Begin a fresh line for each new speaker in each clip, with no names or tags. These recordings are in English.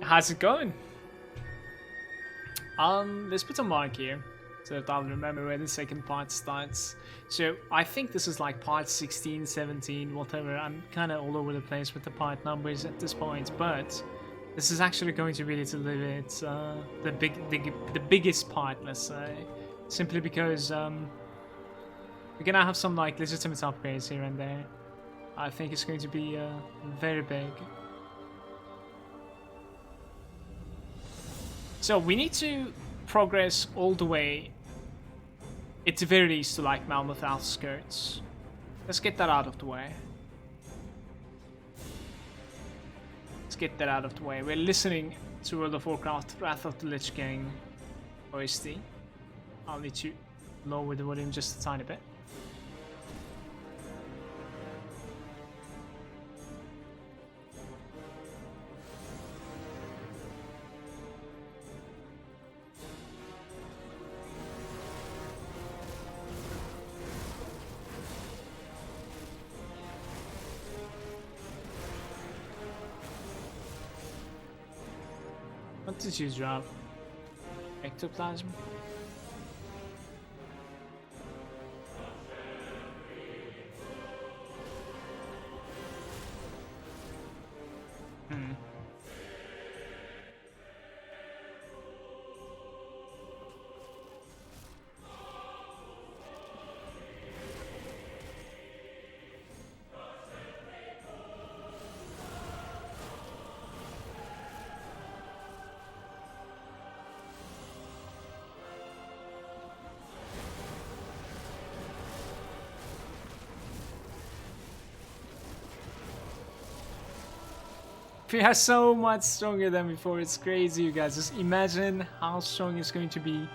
How's it going? Let's put a mark here so that I'll remember where the second part starts. So I think this is like part 16, 17, whatever. I'm kind of all over the place with the part numbers at this point, but this is actually going to be a little bit the biggest part, let's say, simply because we're gonna have some like legitimate upgrades here and there. I think it's going to be very big. So we need to progress all the way, at the very least, to like Malmouth outskirts. Let's get that out of the way. Let's get that out of the way. We're listening to World of Warcraft Wrath of the Lich King OST. I'll need to lower the volume just a tiny bit. What did you drop? Ectoplasm? We are so much stronger than before. It's crazy, you guys. Just imagine how strong it's going to be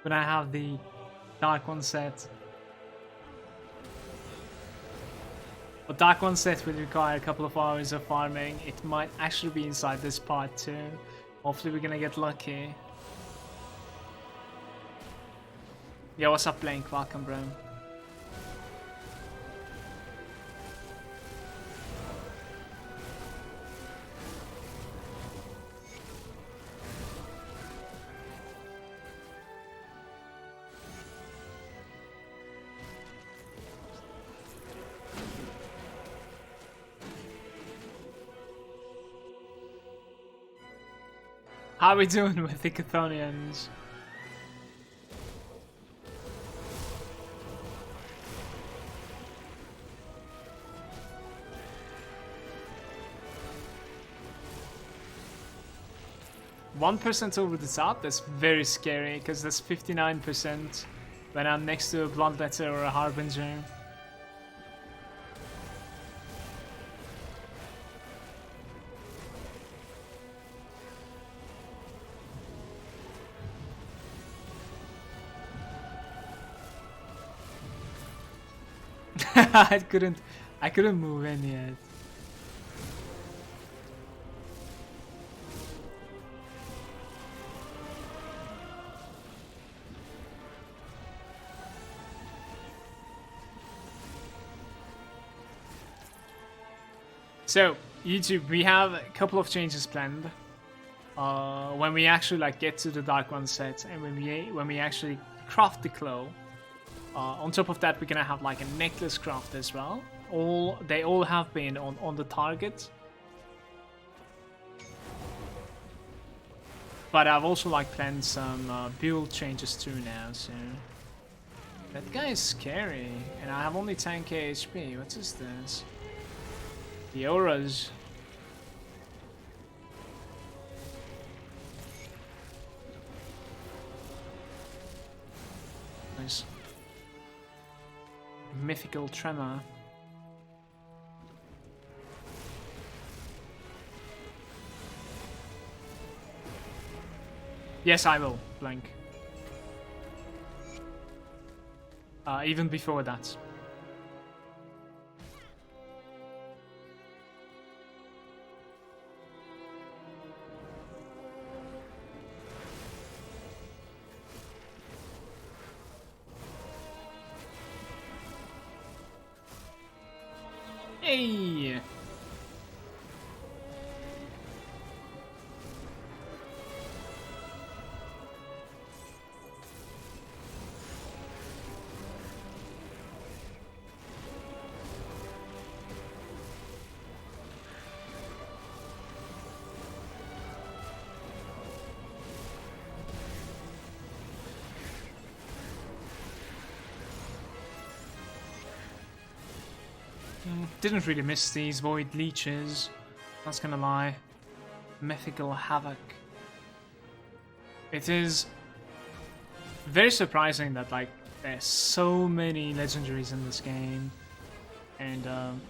when I have the Dark One set. But Dark One set would require a couple of hours of farming. It might actually be inside this part too. Hopefully we're gonna get lucky. Yo, what's up, Blank? Welcome, bro. How are we doing with the Chthonians? %1 over the top? That's very scary, because that's 59% when I'm next to a Bloodletter or a Harbinger. I couldn't move in yet. So, YouTube, we have a couple of changes planned. When we actually like get to the Dark One set, and when we actually craft the claw. On top of that, we're gonna have like a necklace craft as well. They all have been on the target. But I've also like planned some build changes too now, so... That guy is scary, and I have only 10k HP. What is this? The auras. Nice. Mythical Tremor. Yes, I will, Blank. Even before that. Hey! Didn't really miss these Void Leeches. Not gonna lie. Mythical Havoc. It is very surprising that like there's so many legendaries in this game, and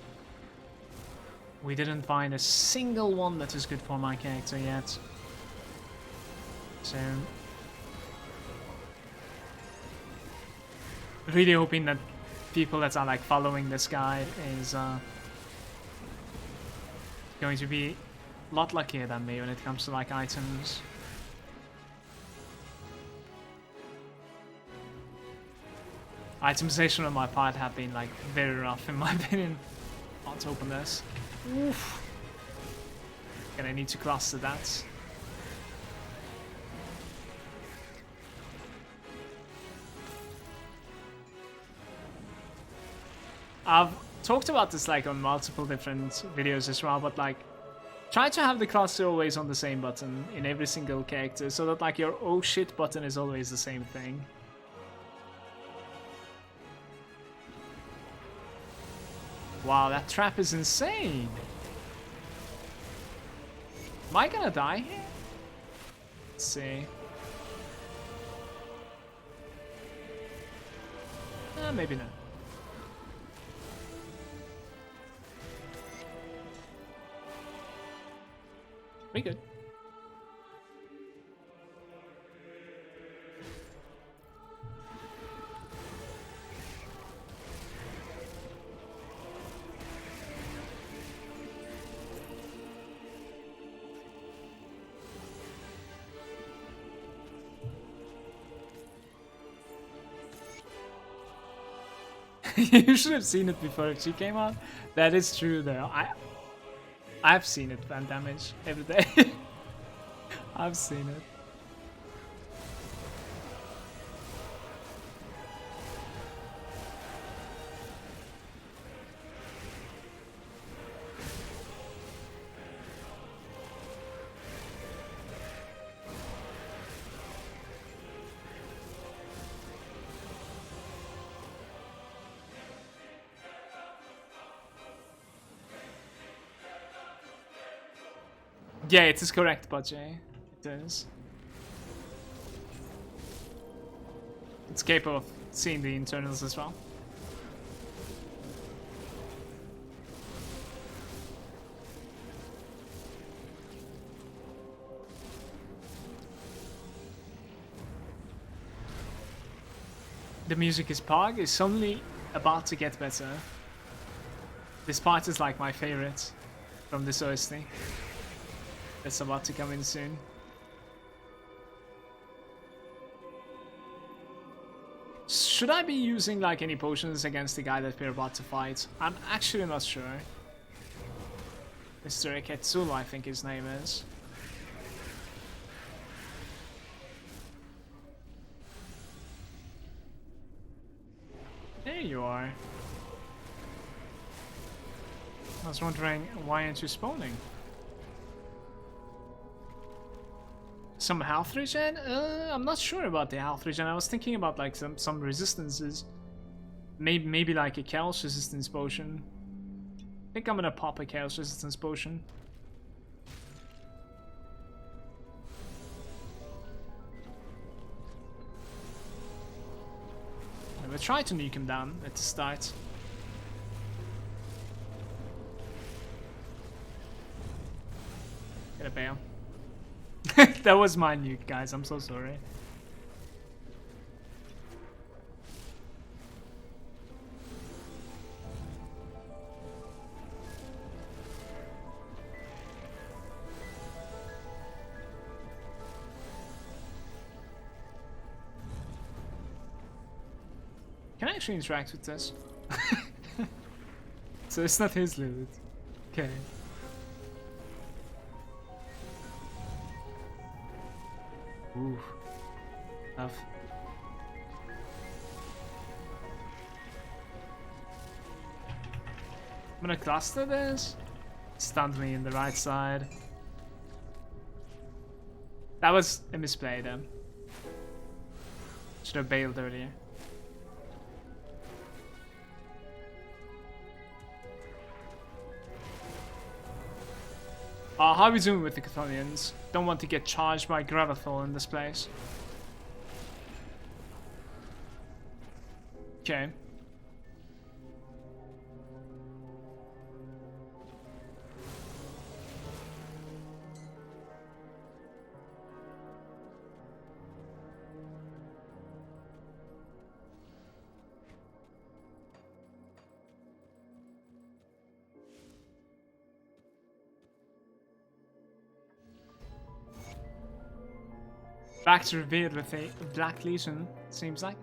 we didn't find a single one that is good for my character yet. So really hoping that people that are like following this guide is going to be a lot luckier than me when it comes to like items. Itemization on my part have been like very rough in my opinion. Let's open this. Oof. Gonna need to cluster that. I've talked about this like on multiple different videos as well, but like try to have the cluster always on the same button in every single character so that like your oh shit button is always the same thing. Wow, that trap is insane. Am I gonna die here? Let's see. Maybe not. We good. You should have seen it before if she came out. That is true though. I've seen it fan damage every day. I've seen it. Yeah, it is correct, Budgie. It is. It's capable of seeing the internals as well. The music is pog. It's only about to get better. This part is like my favorite from this OST. It's about to come in soon. Should I be using like any potions against the guy that we're about to fight? I'm actually not sure. Mr. Eketsula, I think his name is. There you are. I was wondering, why aren't you spawning? Some health regen? I'm not sure about the health regen. I was thinking about like some resistances. Maybe like a chaos resistance potion. I think I'm gonna pop a chaos resistance potion. We'll try to nuke him down at the start. Get a bail. That was my nuke, guys. I'm so sorry. Can I actually interact with this? So it's not his loot. Okay. Ooh. Tough. I'm gonna cluster this. Stunned me in the right side. That was a misplay then. Should have bailed earlier. How are we doing with the Chthonians? Don't want to get charged by Gravathor in this place. Okay. Back to revealed with a Black Legion, seems like.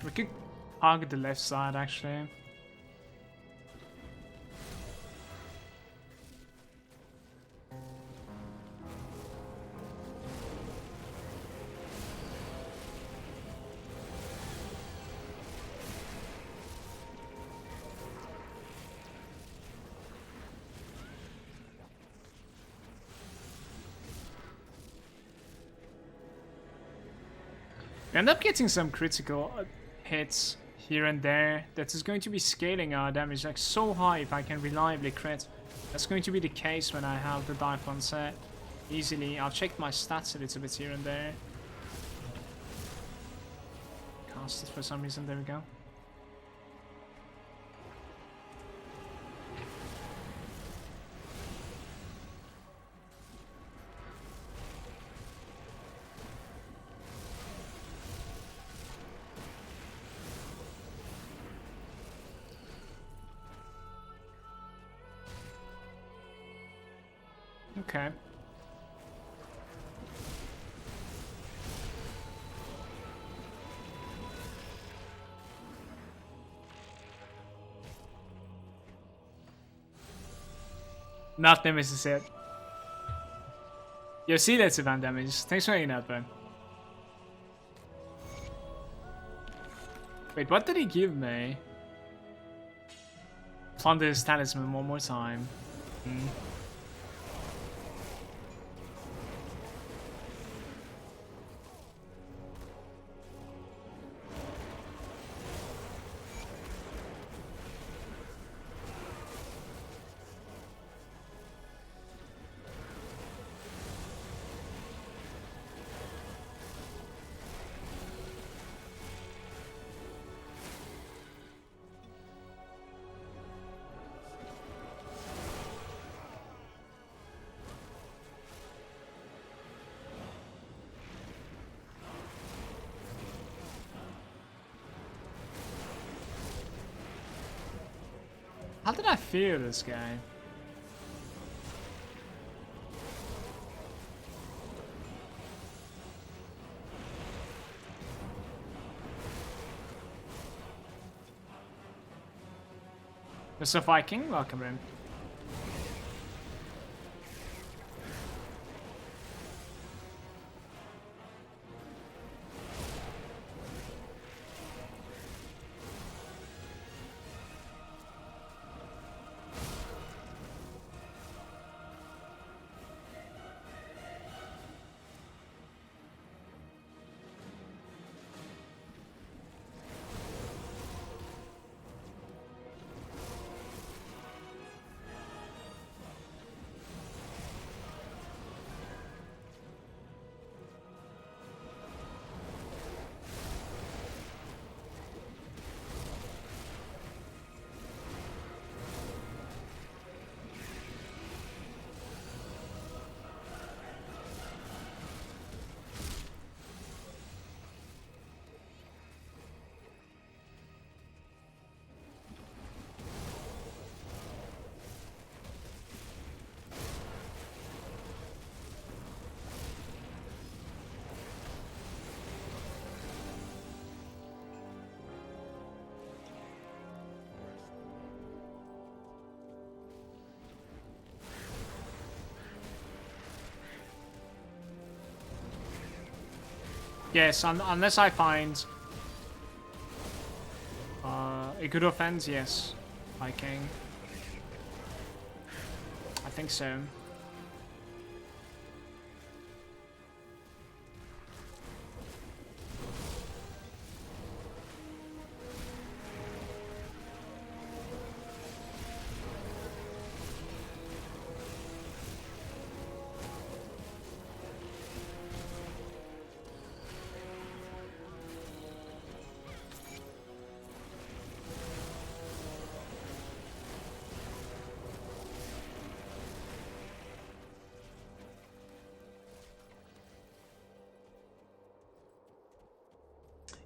We could target the left side actually. We end up getting some critical hits here and there. That is going to be scaling our damage like so high if I can reliably crit. That's going to be the case when I have the Diphon set. Easily. I'll check my stats a little bit here and there. Cast it for some reason. There we go. Okay. Not Nemesis yet. Yo, see that's event damage. Thanks for hanging out, bro. Wait, what did he give me? Plunder's Talisman one more time. How did I fear this guy? Mr. Viking, welcome in. Yes, unless I find a good offense, yes. Viking. I think so.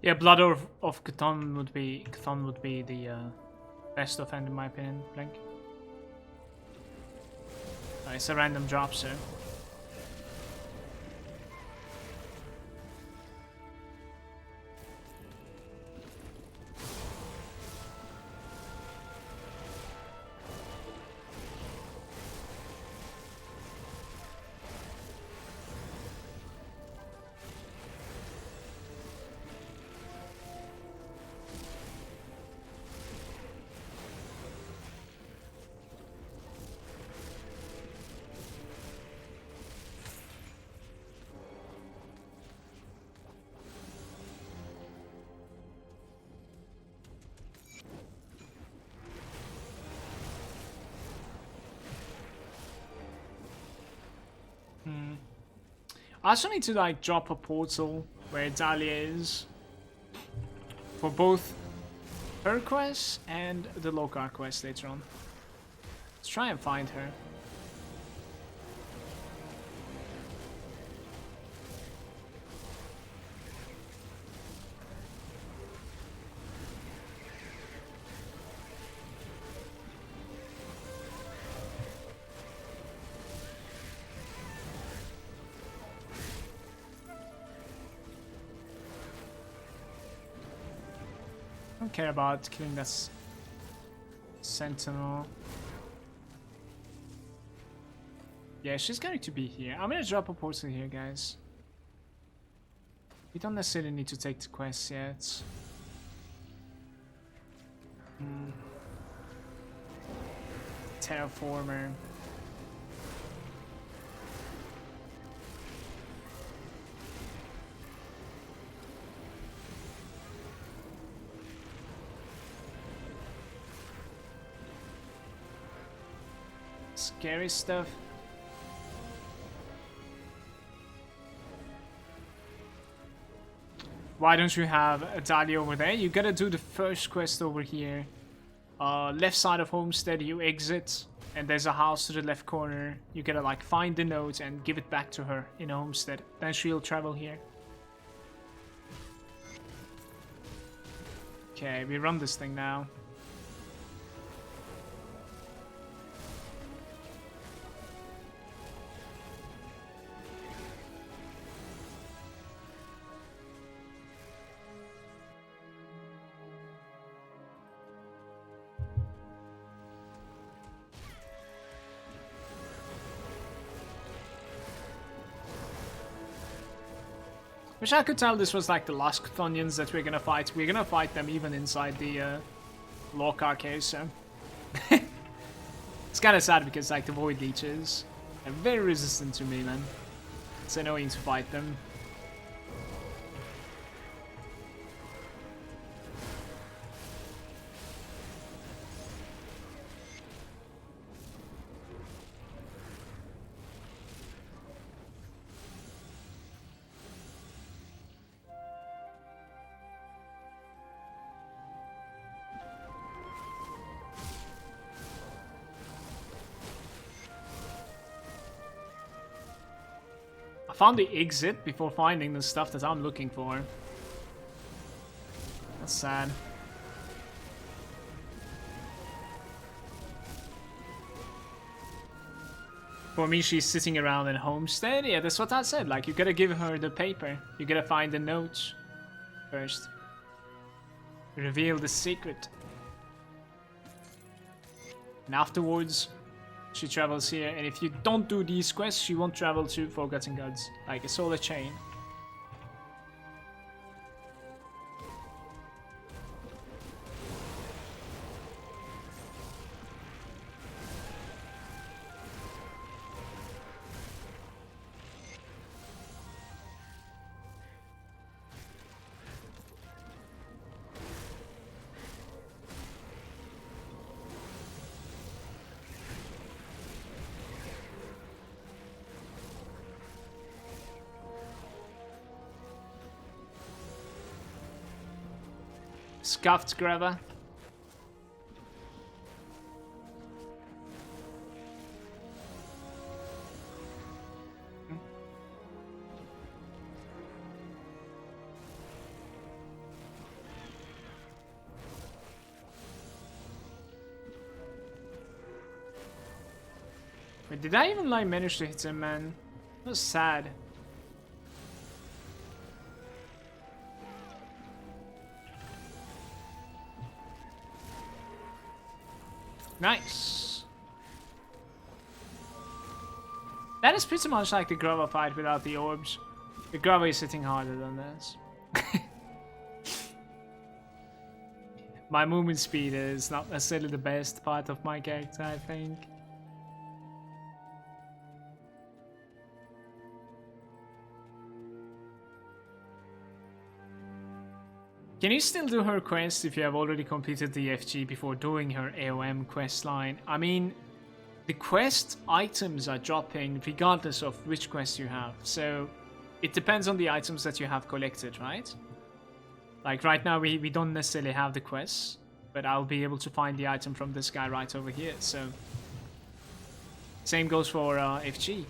Yeah, Blood of Cthon would be the best offend in my opinion. Blink. It's a random drop, so. I also need to like drop a portal where Dahlia is for both her quest and the Lokar quest later on. Let's try and find her. I don't care about killing this sentinel. Yeah, she's going to be here. I'm gonna drop a portal here, guys. We don't necessarily need to take the quest yet. Terraformer. Scary stuff. Why don't you have a Dahlia over there? You gotta do the first quest over here. Left side of Homestead, you exit, and there's a house to the left corner. You gotta like find the note and give it back to her in a Homestead. Then she'll travel here. Okay, we run this thing now. Wish I could tell this was like the last Chthonians that we're gonna fight. We're gonna fight them even inside the Lokar cave, so... It's kinda sad because like the Void Leeches are very resistant to me, man. It's annoying to fight them. I found the exit before finding the stuff that I'm looking for. That's sad. For me, she's sitting around in Homestead. Yeah, that's what I said. Like, you gotta give her the paper. You gotta find the notes first. Reveal the secret. And afterwards, she travels here. And if you don't do these quests, she won't travel to Forgotten Gods. Like, it's all a chain. Scuffed grabber. Wait, did I even like manage to hit him, man? That was sad. Nice. That is pretty much like the Grubber fight without the orbs. The Grubber is hitting harder than this. My movement speed is not necessarily the best part of my character, I think. Can you still do her quest if you have already completed the FG before doing her AOM questline? I mean, the quest items are dropping regardless of which quest you have, so it depends on the items that you have collected, right? Like right now we don't necessarily have the quests, but I'll be able to find the item from this guy right over here, so... Same goes for FG.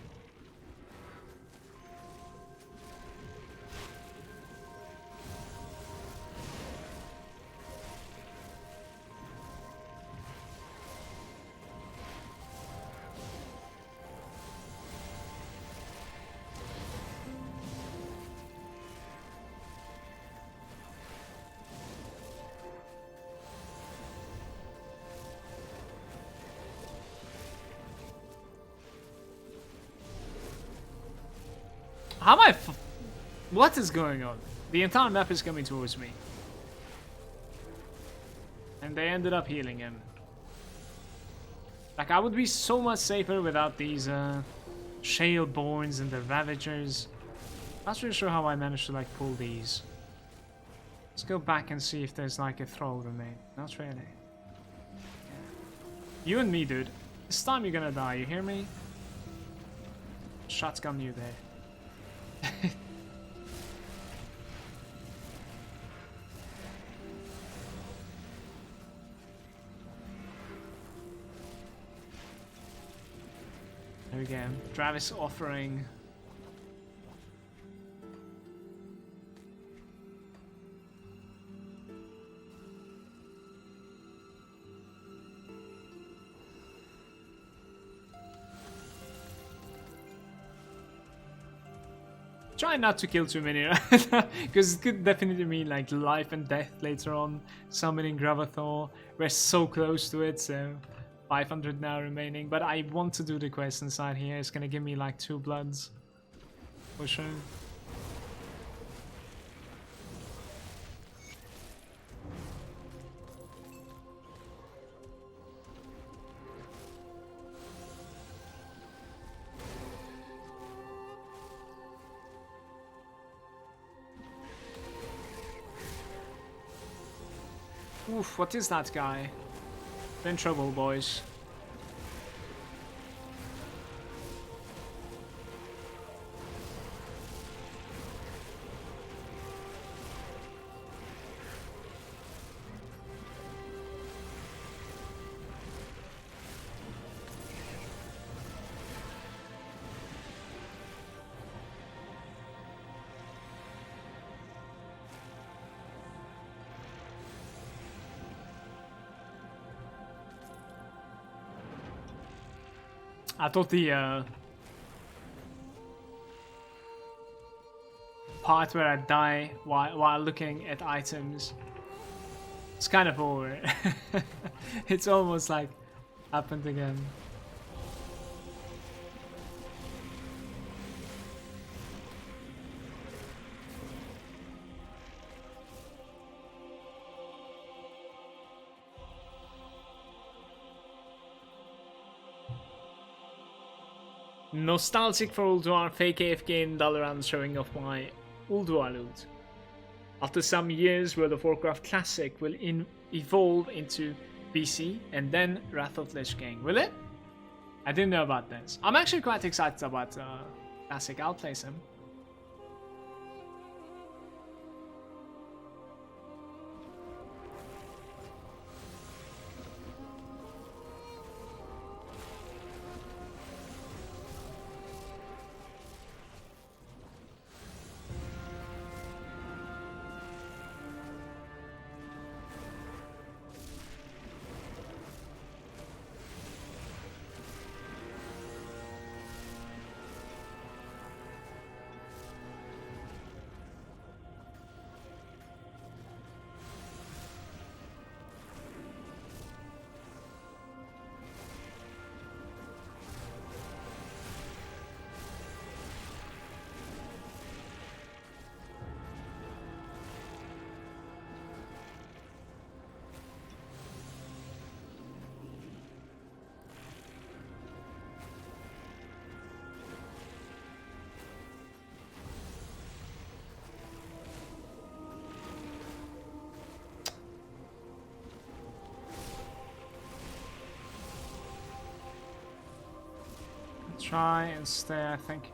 How am I what is going on? The entire map is coming towards me. And they ended up healing him. Like, I would be so much safer without these Shaleborns and the Ravagers. Not really sure how I managed to like pull these. Let's go back and see if there's like a throw remain. Not really. Yeah. You and me, dude. This time you're gonna die, you hear me? Shotgun you there. There we go. Travis offering. Try not to kill too many, because it could definitely mean like life and death later on. Summoning Gravathor. We're so close to it, so 500 now remaining. But I want to do the quest inside here. It's gonna give me like 2 bloods. For sure. Oof, what is that guy? We're in trouble, boys. I thought the part where I die while looking at items is kind of over. It's almost like happened again. Nostalgic for Ulduar, fake AFK in Dalaran showing off my Ulduar loot. After some years, World of Warcraft Classic will evolve into BC and then Wrath of Lich King. Will it? I didn't know about this. I'm actually quite excited about Classic. I'll play some. Try and stay, I think.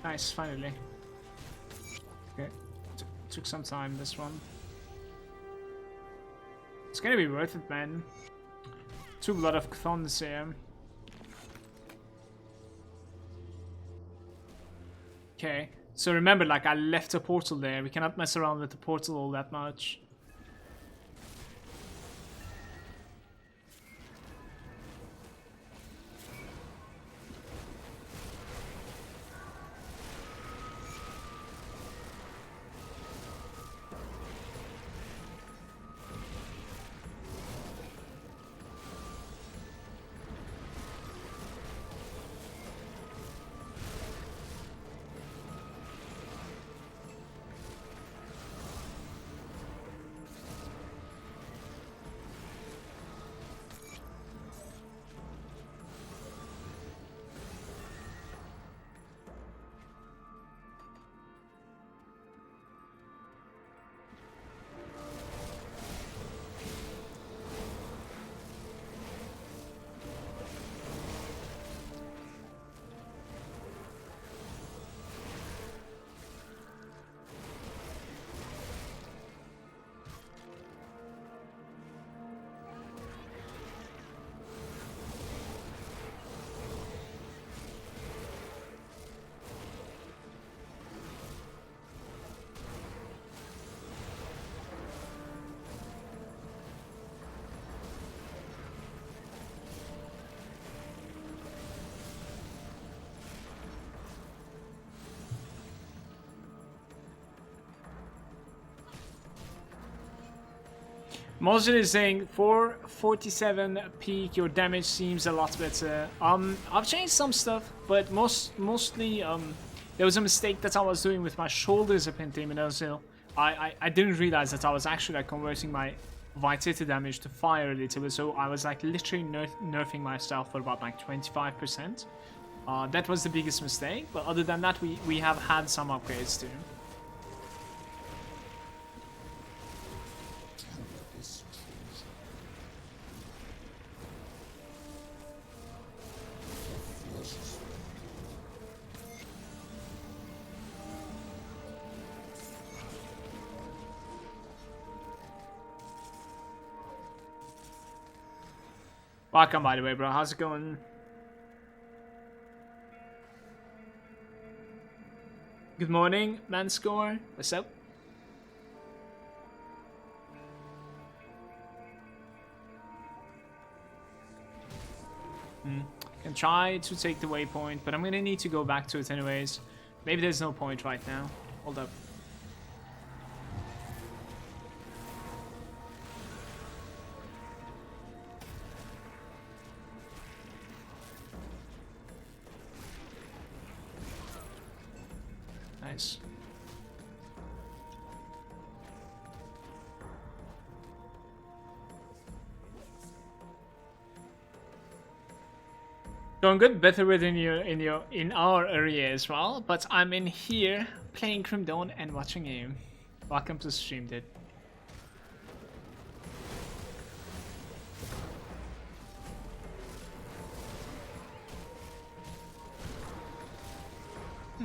Nice, finally. Okay, took some time, this one. It's gonna be worth it, man. Took a lot of chthons here. Okay, so remember, like, I left a portal there. We cannot mess around with the portal all that much. Mozart is saying 447 peak, your damage seems a lot better. I've changed some stuff, but mostly there was a mistake that I was doing with my shoulders up in Team. I didn't realize that I was actually like converting my vitality damage to fire a little bit, so I was like literally nerfing myself for about like 25%. That was the biggest mistake, but other than that we have had some upgrades too. Welcome, by the way, bro. How's it going? Good morning, Manscore. What's up? Can try to take the waypoint, but I'm gonna need to go back to it anyways. Maybe there's no point right now. Hold up. Nice. Going good, better within in our area as well. But I'm in here playing Crim Dawn and watching you. Welcome to stream, dude.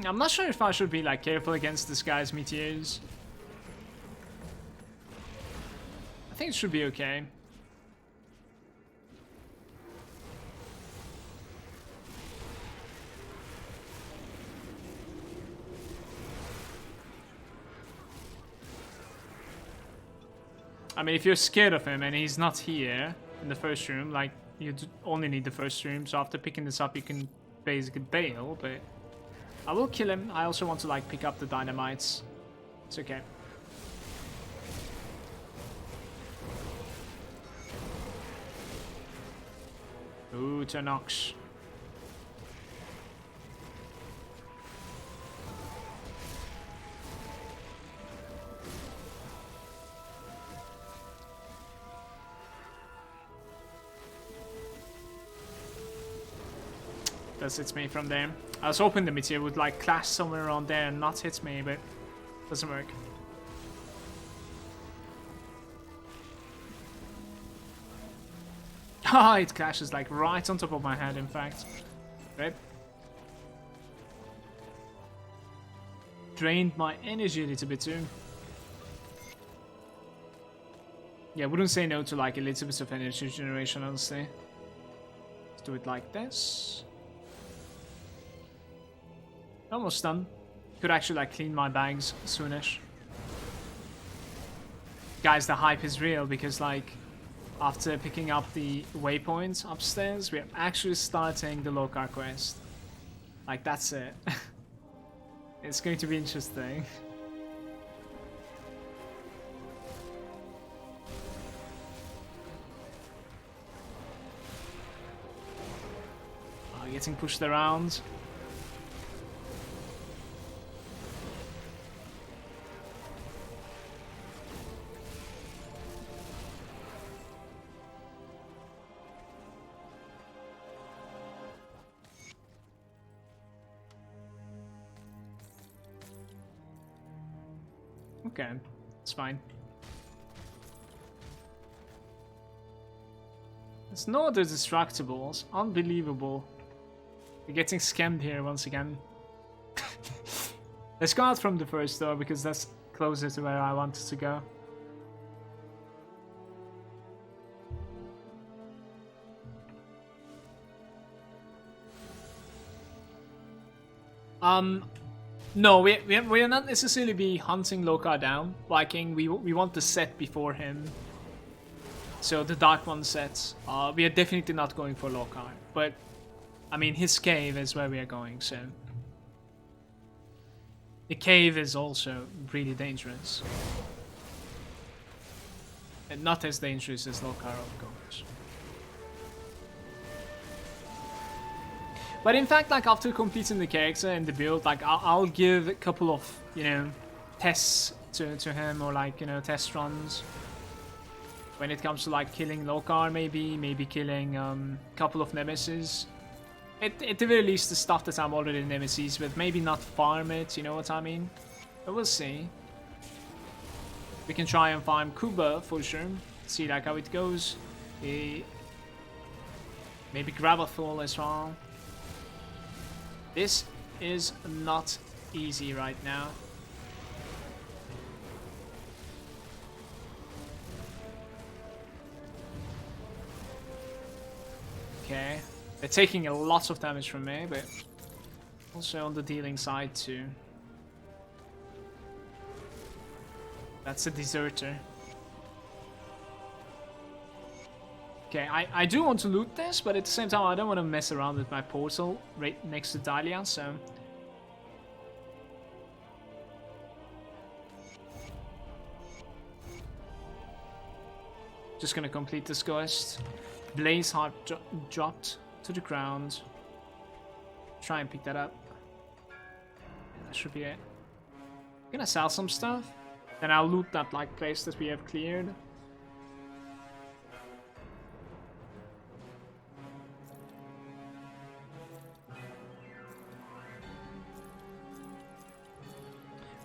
I'm not sure if I should be like careful against this guy's meteors. I think it should be okay. I mean, if you're scared of him and he's not here in the first room, like, you only need the first room, so after picking this up you can basically bail, but I will kill him. I also want to like pick up the dynamites. It's okay. Ooh, Turnox. Does hit me from there. I was hoping the meteor would like clash somewhere around there and not hit me, but doesn't work. Ah, it crashes like right on top of my head, in fact. Rip. Drained my energy a little bit too. Yeah, wouldn't say no to like a little bit of energy generation, honestly. Let's do it like this. Almost done. Could actually like clean my bags soonish. Guys, the hype is real because like after picking up the waypoint upstairs, we're actually starting the Lokar quest. Like that's it. It's going to be interesting. Getting pushed around. Okay, it's fine. There's no other destructibles. Unbelievable. We're getting scammed here once again. Let's go out from the first door because that's closer to where I wanted to go. No, we are not necessarily be hunting Lokar down. Viking, we want the set before him. So the Dark One set. We are definitely not going for Lokar, but I mean his cave is where we are going. So the cave is also really dangerous, and not as dangerous as Lokar, of course. But in fact, like after completing the character and the build, like I'll give a couple of, you know, tests to him, or like, you know, test runs. When it comes to like killing Lokar, maybe killing a couple of Nemesis. At the very least, the stuff that I'm already Nemesis with, maybe not farm it, you know what I mean? But we'll see. We can try and farm Kuba for sure. See like how it goes. Maybe Gravathol as well. This is not easy right now. Okay, they're taking a lot of damage from me, but also on the dealing side too. That's a deserter. Okay, I do want to loot this, but at the same time I don't want to mess around with my portal right next to Dahlia, so... Just gonna complete this quest. Blaze Heart dropped to the ground. Try and pick that up. Yeah, that should be it. I'm gonna sell some stuff. Then I'll loot that like place that we have cleared.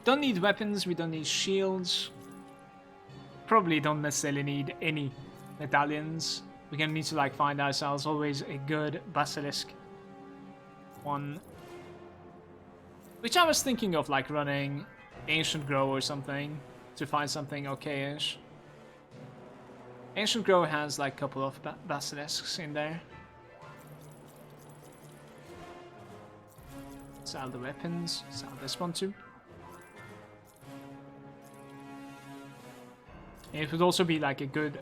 Don't need weapons, we don't need shields. Probably don't necessarily need any medallions. We're gonna need to like find ourselves always a good basilisk one. Which I was thinking of like running Ancient Grow or something to find something okay-ish. Ancient Grow has like a couple of basilisks in there. Sell the weapons, sell this one too. It would also be like a good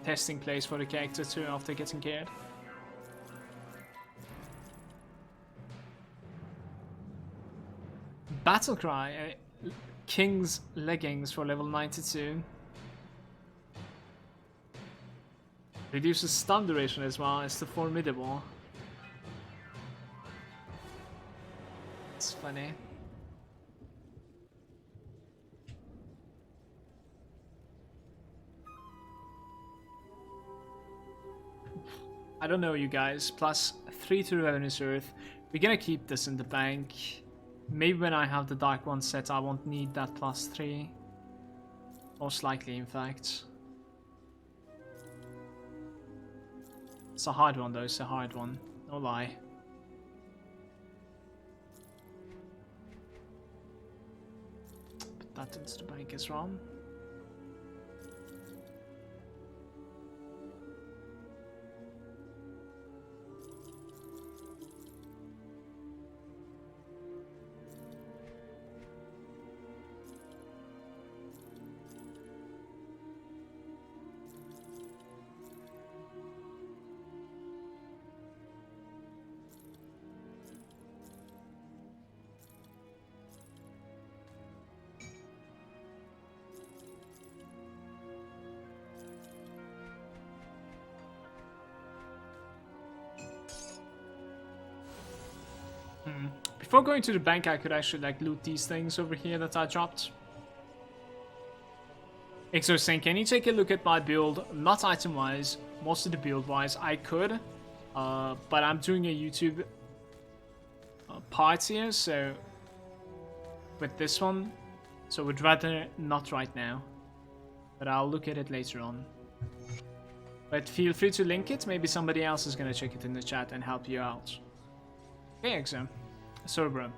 testing place for the character too after getting cared. Battle Cry, King's Leggings for level 92. Reduces stun duration as well as the Formidable. It's funny. I don't know, you guys. +3 to Revenue's Earth. We're gonna keep this in the bank. Maybe when I have the Dark One set, I won't need that +3. Most likely, in fact. It's a hard one though, it's a hard one. No lie. Put that into the bank as well. Before going to the bank, I could actually like loot these things over here that I dropped. Exo saying, can you take a look at my build? Not item-wise, most of the build-wise. I could, but I'm doing a YouTube part here, so with this one, so would rather not right now. But I'll look at it later on. But feel free to link it. Maybe somebody else is gonna check it in the chat and help you out. Okay, Exo. Sorry, bro.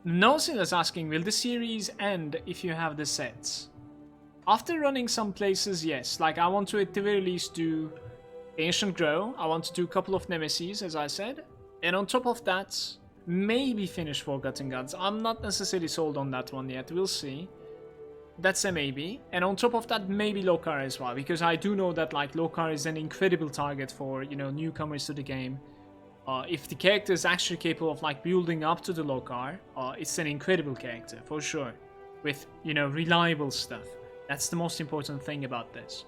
Nosin is asking, will the series end if you have the sets? After running some places, yes. Like, I want to at the very least do Ancient Grow. I want to do a couple of Nemesis, as I said. And on top of that, maybe finish Forgotten Gods. I'm not necessarily sold on that one yet. We'll see. That's a maybe. And on top of that, maybe Lokar as well. Because I do know that, like, Lokar is an incredible target for, you know, newcomers to the game. If the character is actually capable of, like, building up to the Lokar, it's an incredible character, for sure. With, you know, reliable stuff. That's the most important thing about this.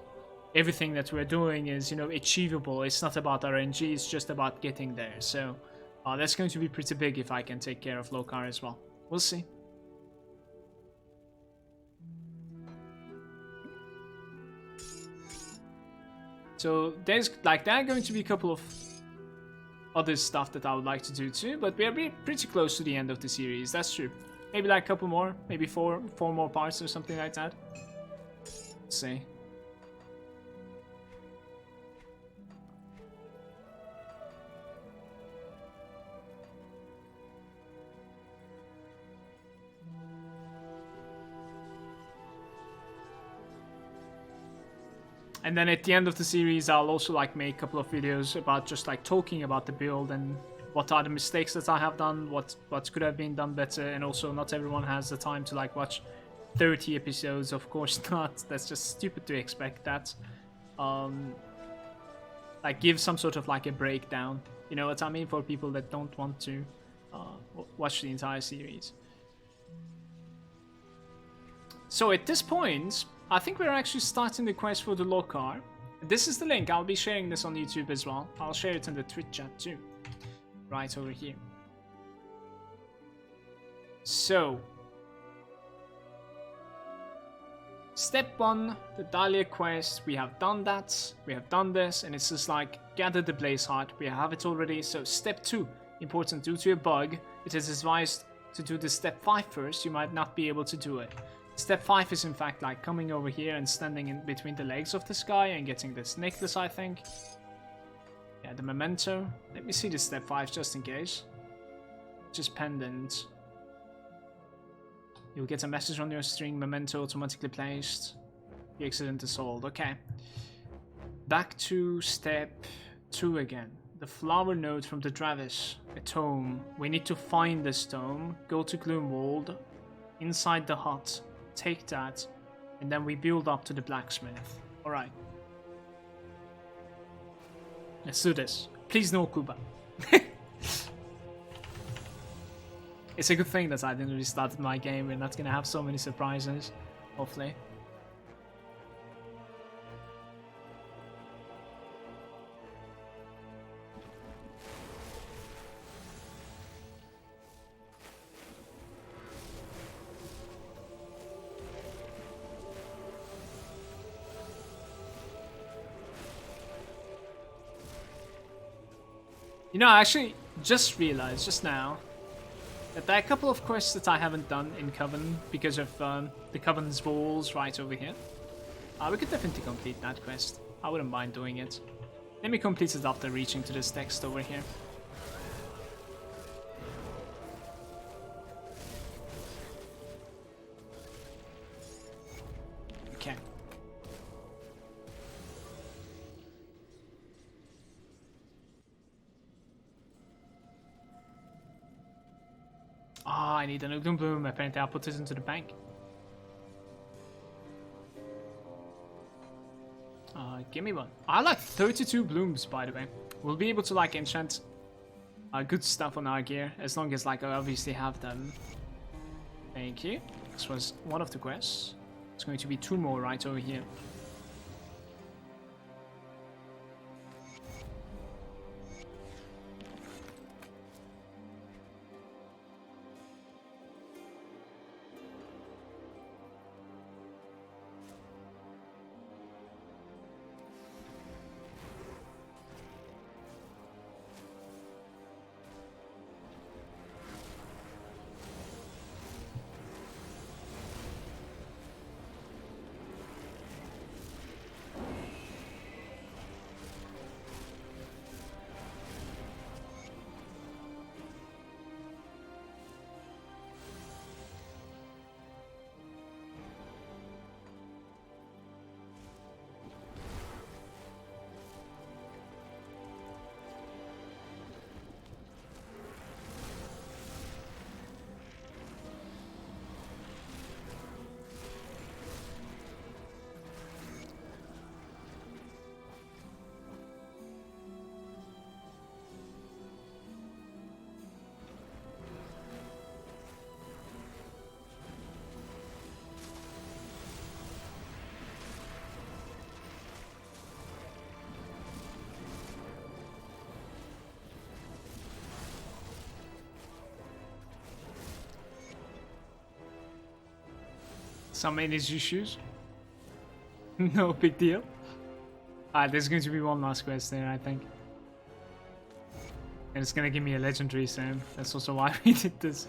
Everything that we're doing is, you know, achievable. It's not about RNG, it's just about getting there. So that's going to be pretty big if I can take care of Lokar as well. We'll see. So there's, like, there are going to be a couple of other stuff that I would like to do too, but we are pretty close to the end of the series. That's true. Maybe like a couple more, maybe four more parts or something like that. Let's see. And then at the end of the series, I'll also like make a couple of videos about just like talking about the build and what are the mistakes that I have done, what could have been done better, and also not everyone has the time to like watch 30 episodes, of course not. That's just stupid to expect that. Like give some sort of like a breakdown, you know what I mean, for people that don't want to watch the entire series. So at this point, I think we're actually starting the quest for the Lokar. This is the link. I'll be sharing this on YouTube as well. I'll share it in the Twitch chat too. Right over here. So, step 1, the Dahlia quest. We have done that. We have done this. And it's just like, gather the Blaze Heart. We have it already. So step 2, important, due to a bug, it is advised to do the step 5 first. You might not be able to do it. Step 5 is in fact like coming over here and standing in between the legs of this guy and getting this necklace, I think. Yeah, the memento. Let me see the step 5 just in case. Just pendant. You'll get a message on your string, memento automatically placed. The accident is solved. Okay. Back to step 2 again. The flower node from the Dravis. A tome. We need to find this tome. Go to Gloomwald. Inside the hut. Take that, and then we build up to the blacksmith. Alright. Let's do this. Please no Kuba. It's a good thing that I didn't restart my game. We're not gonna have so many surprises, hopefully. You know, I actually just realized just now that there are a couple of quests that I haven't done in Coven because of the Coven's walls right over here. We could definitely complete that quest. I wouldn't mind doing it. Let me complete it after reaching to this text over here. Okay. Ah, I need an Ugin Bloom. Apparently I'll put this into the bank. Give me one. I like 32 blooms, by the way. We'll be able to like enchant good stuff on our gear, as long as like I obviously have them. Thank you. This was one of the quests. It's going to be 2 more right over here. Some energy shoes. No big deal. There's going to be one last quest there, I think. And it's gonna give me a legendary soon. That's also why we did this.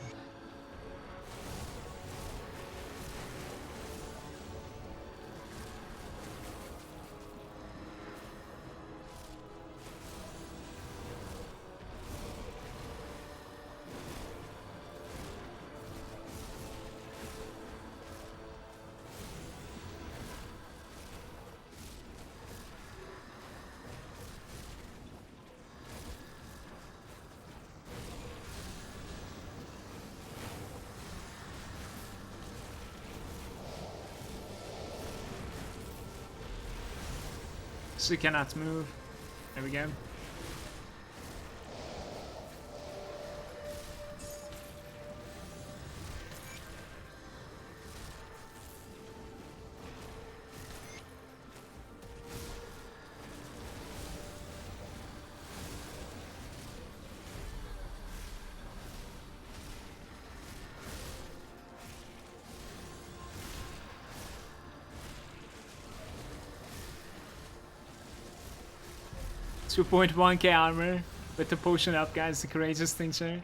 So you cannot move. There we go. $2.1k armor with the potion up, guys. The courageous thing, sir.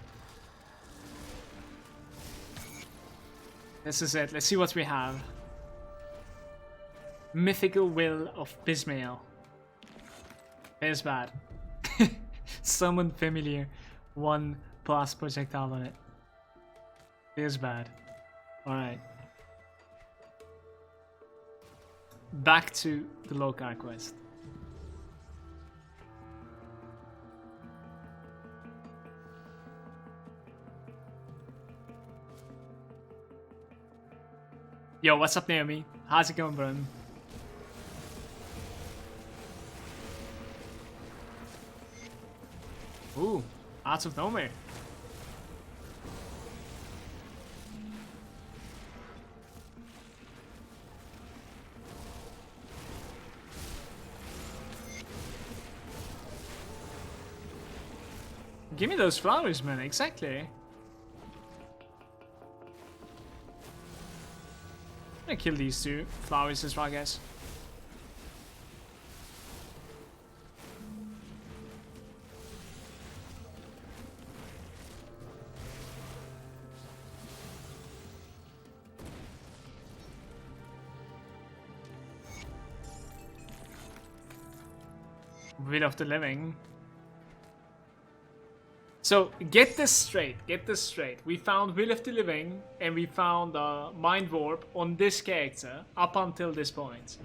This is it. Let's see what we have. Mythical Will of Bismael. It's bad. Summon familiar. 1 plus projectile on it. It's bad. Alright. Back to the Lokar quest. Yo, what's up, Naomi? How's it going, bro? Ooh, out of nowhere. Give me those flowers, man. Exactly. I'm gonna kill these 2 flowers as well, I guess. Will of the Living. So, get this straight, We found Will of the Living, and we found Mind Warp on this character up until this point.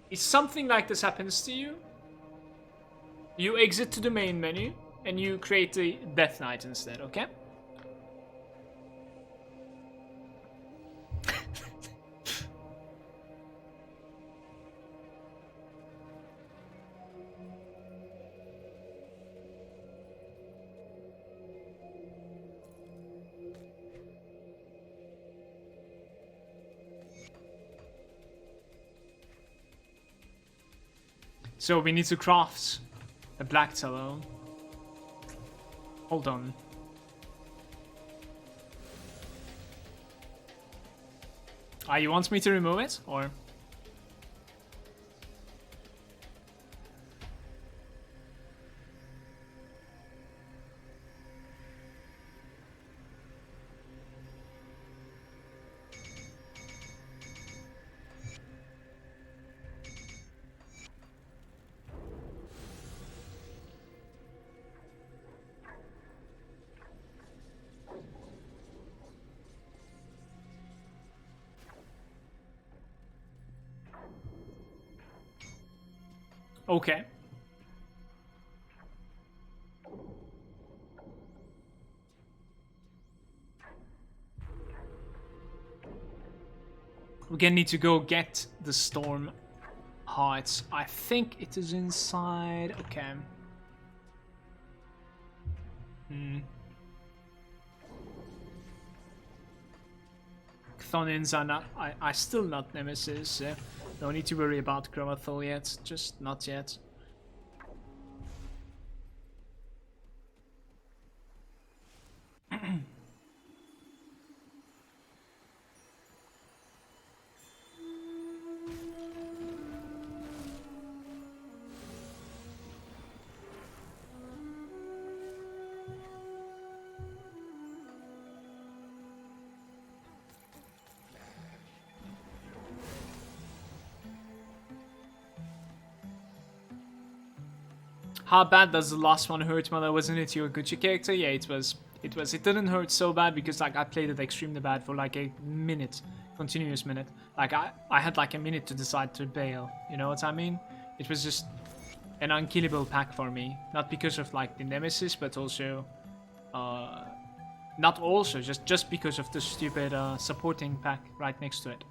If something like this happens to you, you exit to the main menu, and you create the DeathKnight instead, okay? So we need to craft a black tallow. Hold on. You want me to remove it, or? Okay. We're gonna need to go get the storm hearts. I think it is inside. Okay. Chthonians are not. I still not Nemesis. So no need to worry about Chromathol yet. Just not yet. How bad does the last one hurt, Mother? Wasn't it your Gucci character? Yeah, it was. It didn't hurt so bad because like I played it extremely bad for like a minute, continuous minute. Like I had like a minute to decide to bail. You know what I mean? It was just an unkillable pack for me. Not because of like the Nemesis, but also, not also just because of the stupid supporting pack right next to it.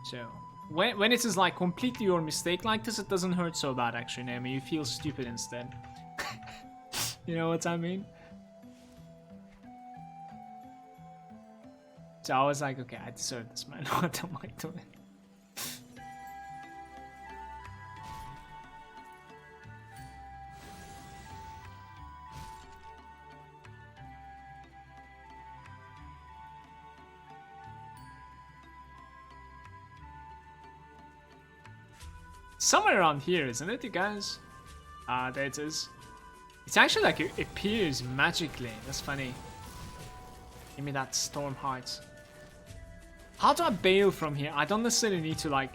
So. When it is like completely your mistake like this, it doesn't hurt so bad actually, Naomi. You feel stupid instead. You know what I mean? So I was like, okay, I deserve this, man. What am I doing? Somewhere around here, isn't it, you guys? There it is. It's actually like it appears magically. That's funny. Give me that storm heart. How do I bail from here? I don't necessarily need to like...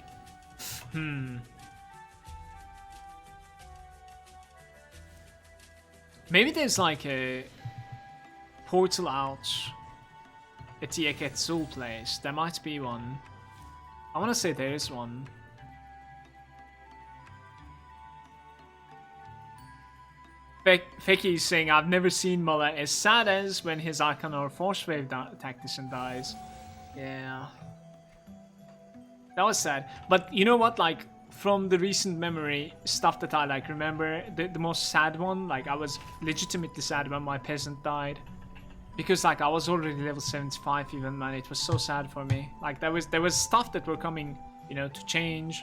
Maybe there's like a portal out at the Eketsul place. There might be one. I want to say there is one. Feki is saying, I've never seen Mullah as sad as when his Arcanor Force Wave tactician dies. Yeah. That was sad. But you know what, like, from the recent memory, stuff that I, like, remember, the most sad one, like, I was legitimately sad when my peasant died. Because, like, I was already level 75 even, man, it was so sad for me. Like, there was stuff that were coming, you know, to change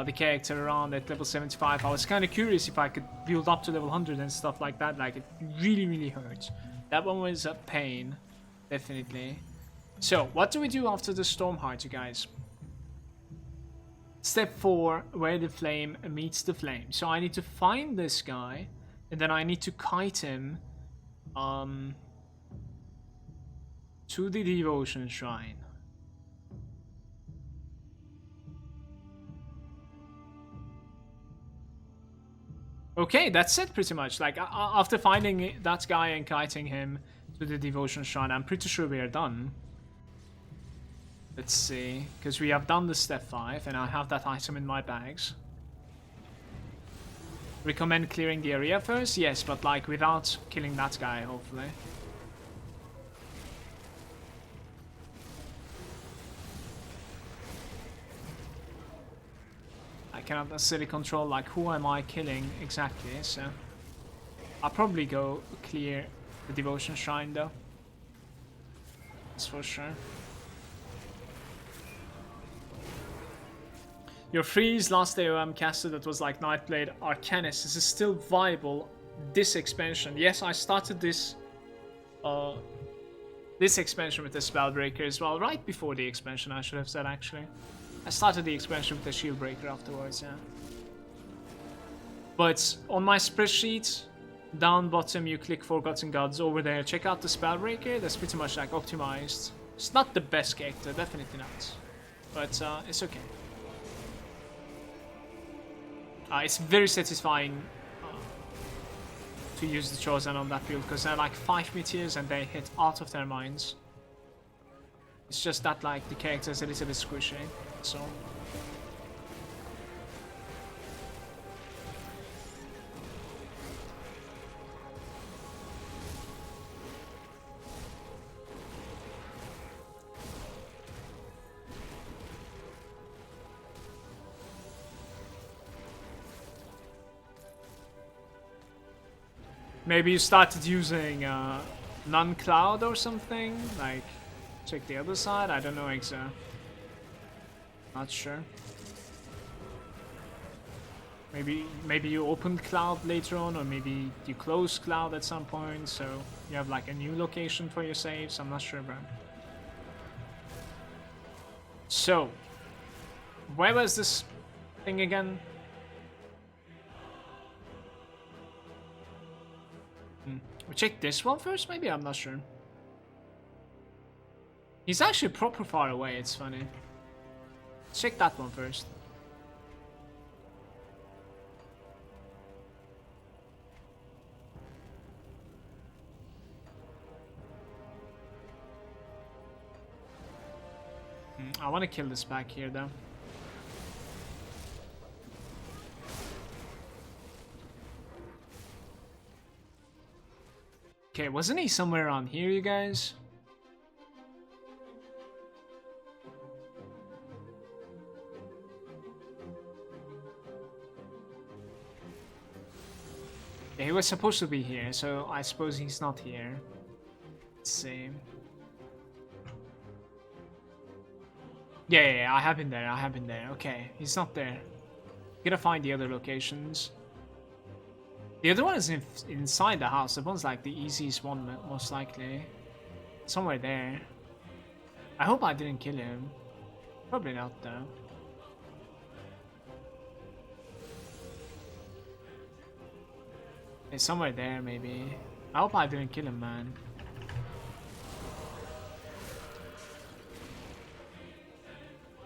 the character around at level 75. I was kind of curious if I could build up to level 100 and stuff like that. Like, it really, really hurts. That one was a pain, definitely. So, what do we do after the Storm Heart, you guys? Step 4, where the flame meets the flame. So I need to find this guy, and then I need to kite him to the Devotion Shrine. Okay, that's it pretty much. Like, after finding that guy and kiting him to the devotion shrine, I'm pretty sure we are done. Let's see, because we have done the step 5 and I have that item in my bags. Recommend clearing the area first? Yes, but like without killing that guy, hopefully. I cannot necessarily control like who am I killing exactly, so I'll probably go clear the devotion shrine though. That's for sure. Your freeze last AOM caster that was like Nightblade Arcanist, is still viable this expansion? Yes, I started this this expansion with the Spellbreaker as well, right before the expansion I should have said actually. I started the expansion with the Shieldbreaker afterwards, yeah. But on my spreadsheet, down bottom you click Forgotten Gods over there, check out the Spellbreaker, that's pretty much like optimized. It's not the best character, definitely not. But it's okay. It's very satisfying to use the Chosen on that build because they're like 5 meteors and they hit out of their minds. It's just that like the character is a little bit squishy, so. Maybe you started using non-cloud or something, like check the other side, I don't know exactly. Not sure. Maybe you opened cloud later on, or maybe you closed cloud at some point, so you have like a new location for your saves, I'm not sure about. So, where was this thing again? We check this one first, maybe? I'm not sure. He's actually proper far away, it's funny. Check that one first. I want to kill this back here though. Okay, wasn't he somewhere around here, you guys? Yeah, he was supposed to be here, so I suppose he's not here. Let's see. Yeah, I have been there, Okay, he's not there. Gotta find the other locations. The other one is inside the house. The one's like the easiest one, most likely. Somewhere there. I hope I didn't kill him. Probably not, though. It's somewhere there, maybe. I hope I didn't kill him, man.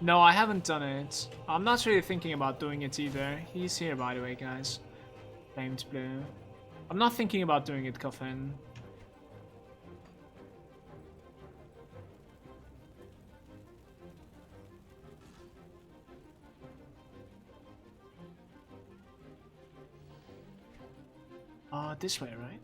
No, I haven't done it. I'm not really thinking about doing it either. He's here, by the way, guys. Flamed blue. I'm not thinking about doing it, Coffin. This way, right?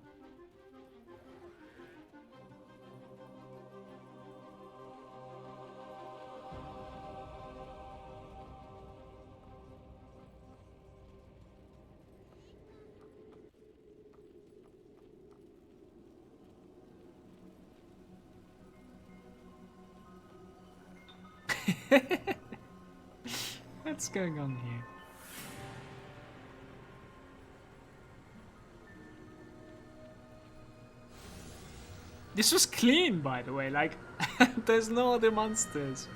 What's going on here? This was clean, by the way, like, there's no other monsters.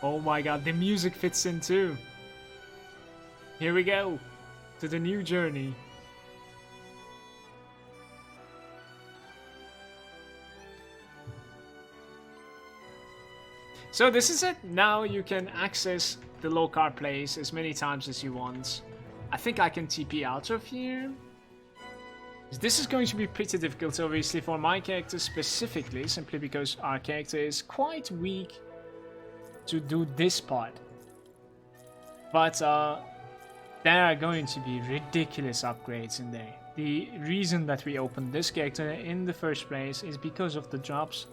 Oh my god, the music fits in too. Here we go, to the new journey. So this is it. Now you can access the Lokar place as many times as you want. I think I can TP out of here. This is going to be pretty difficult, obviously, for my character specifically, simply because our character is quite weak to do this part. But there are going to be ridiculous upgrades in there. The reason that we opened this character in the first place is because of the drops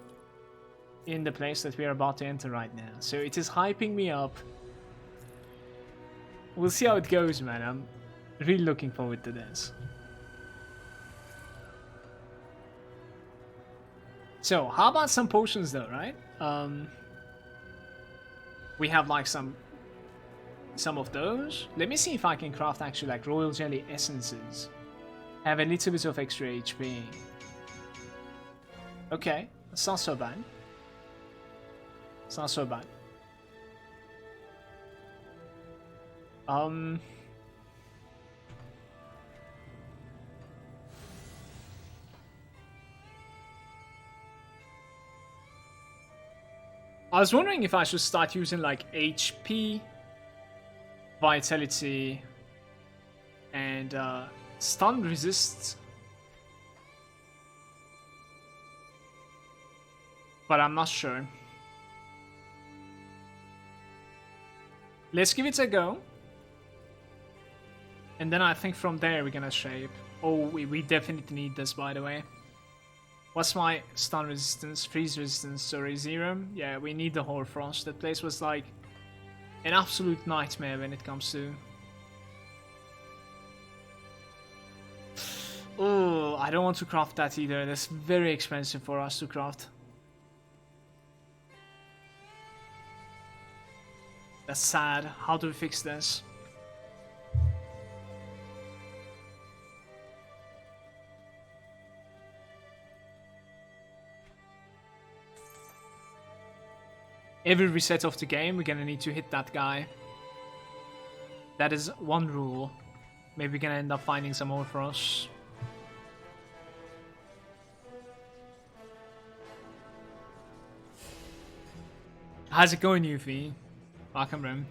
in the place that we are about to enter right now. So it is hyping me up. We'll see how it goes, man. I'm really looking forward to this. So, how about some potions though, right? We have like some of those. Let me see if I can craft actually like royal jelly essences. Have a little bit of extra HP. Okay, that's not so bad. It's not so bad. I was wondering if I should start using like HP, Vitality, and Stun Resist. But I'm not sure. Let's give it a go. And then I think from there we're gonna shape. Oh, we definitely need this, by the way. What's my stun resistance? Freeze resistance, sorry, 0. Yeah, we need the Hoarfrost. That place was like an absolute nightmare when it comes to... Oh, I don't want to craft that either. That's very expensive for us to craft. That's sad. How do we fix this? Every reset of the game, we're gonna need to hit that guy. That is one rule. Maybe we're gonna end up finding some more for us. How's it going, Yuffie? Welcome, Rim.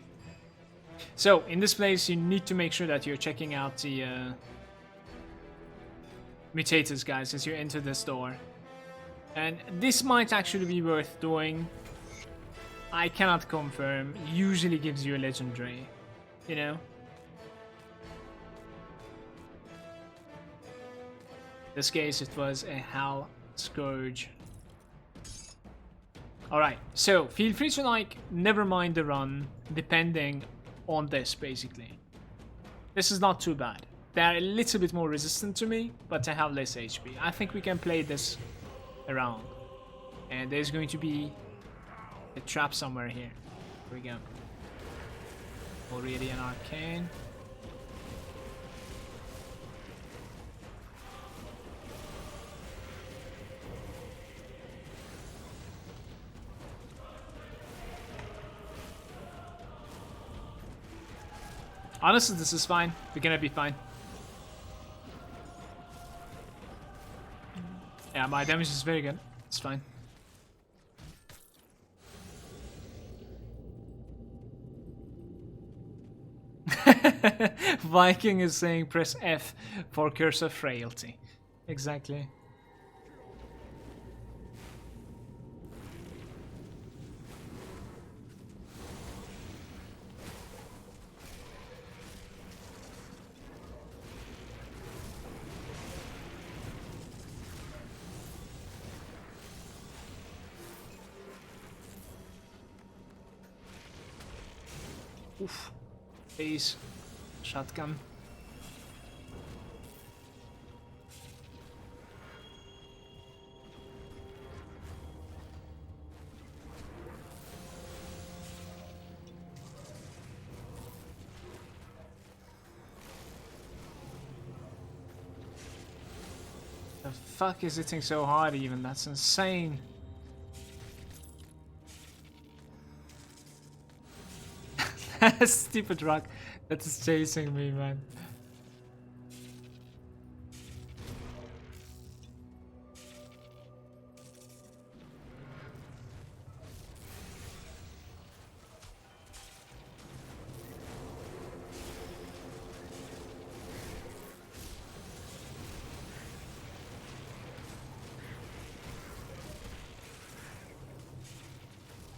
So, in this place, you need to make sure that you're checking out the mutators, guys, as you enter this door. And this might actually be worth doing. I cannot confirm. Usually gives you a legendary, you know. This case, it was a Hell Scourge. Alright, so feel free to like never mind the run depending on this, basically. This is not too bad. They are a little bit more resistant to me, but they have less HP. I think we can play this around. And there's going to be a trap somewhere here. Here we go. Already an arcane. Honestly, this is fine. We're gonna be fine. Yeah, my damage is very good. It's fine. Viking is saying press F for Curse of Frailty. Exactly. Oof. Please. Shotgun. The fuck is hitting so hard even? That's insane. Stupid rock that is chasing me, man.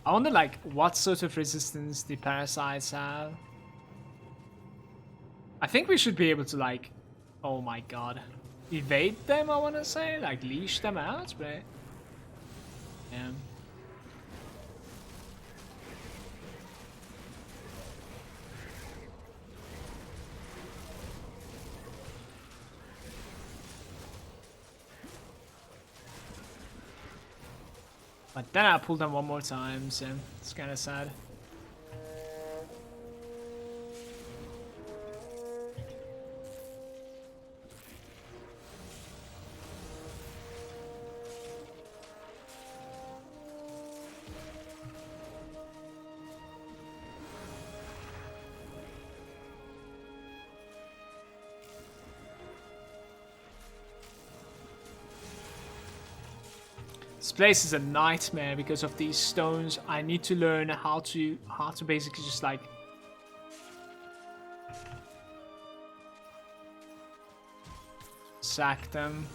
I wonder like what sort of resistance the parasites have. I think we should be able to like, oh my god, evade them, I want to say, like leash them out, but yeah. But then I pulled them one more time, so it's kind of sad. This place is a nightmare because of these stones. I need to learn how to basically just like sack them.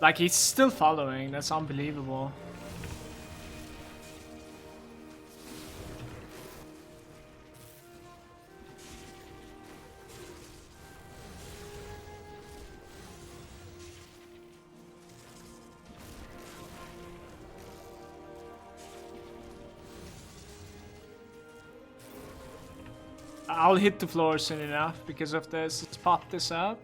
Like he's still following, that's unbelievable. I'll hit the floor soon enough because of this. Let's pop this up.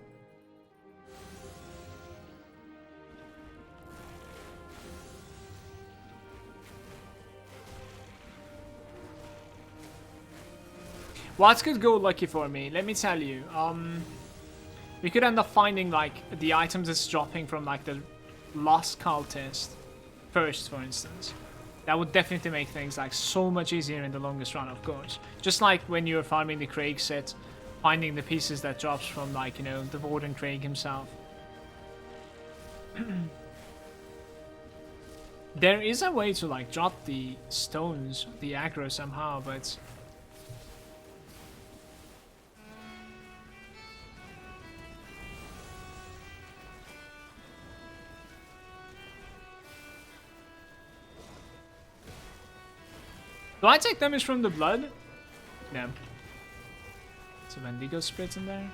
What could go lucky for me? Let me tell you. We could end up finding like the items that's dropping from like the lost cultist first, for instance. That would definitely make things like so much easier in the longest run, of course. Just like when you're farming the Craig set, finding the pieces that drops from like, you know, the Warden Craig himself. There is a way to like drop the stones, the aggro somehow, but do I take damage from the blood? No. It's a Wendigo Sprit in there.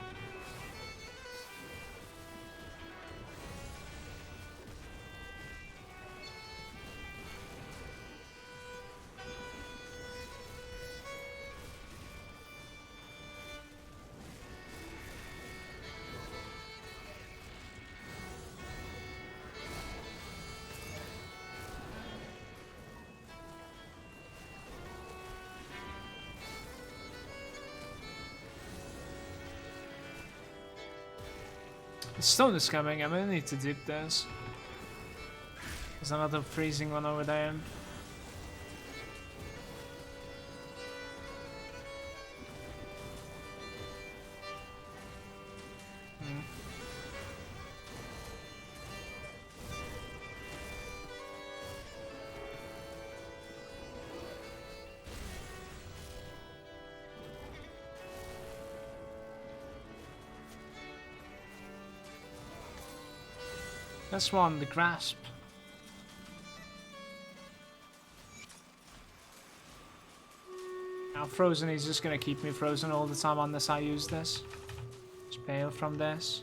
The stone is coming, I'm gonna need to dip this. There's another freezing one over there. This one, the grasp. Now frozen is just gonna keep me frozen all the time unless I use this. Just bail from this.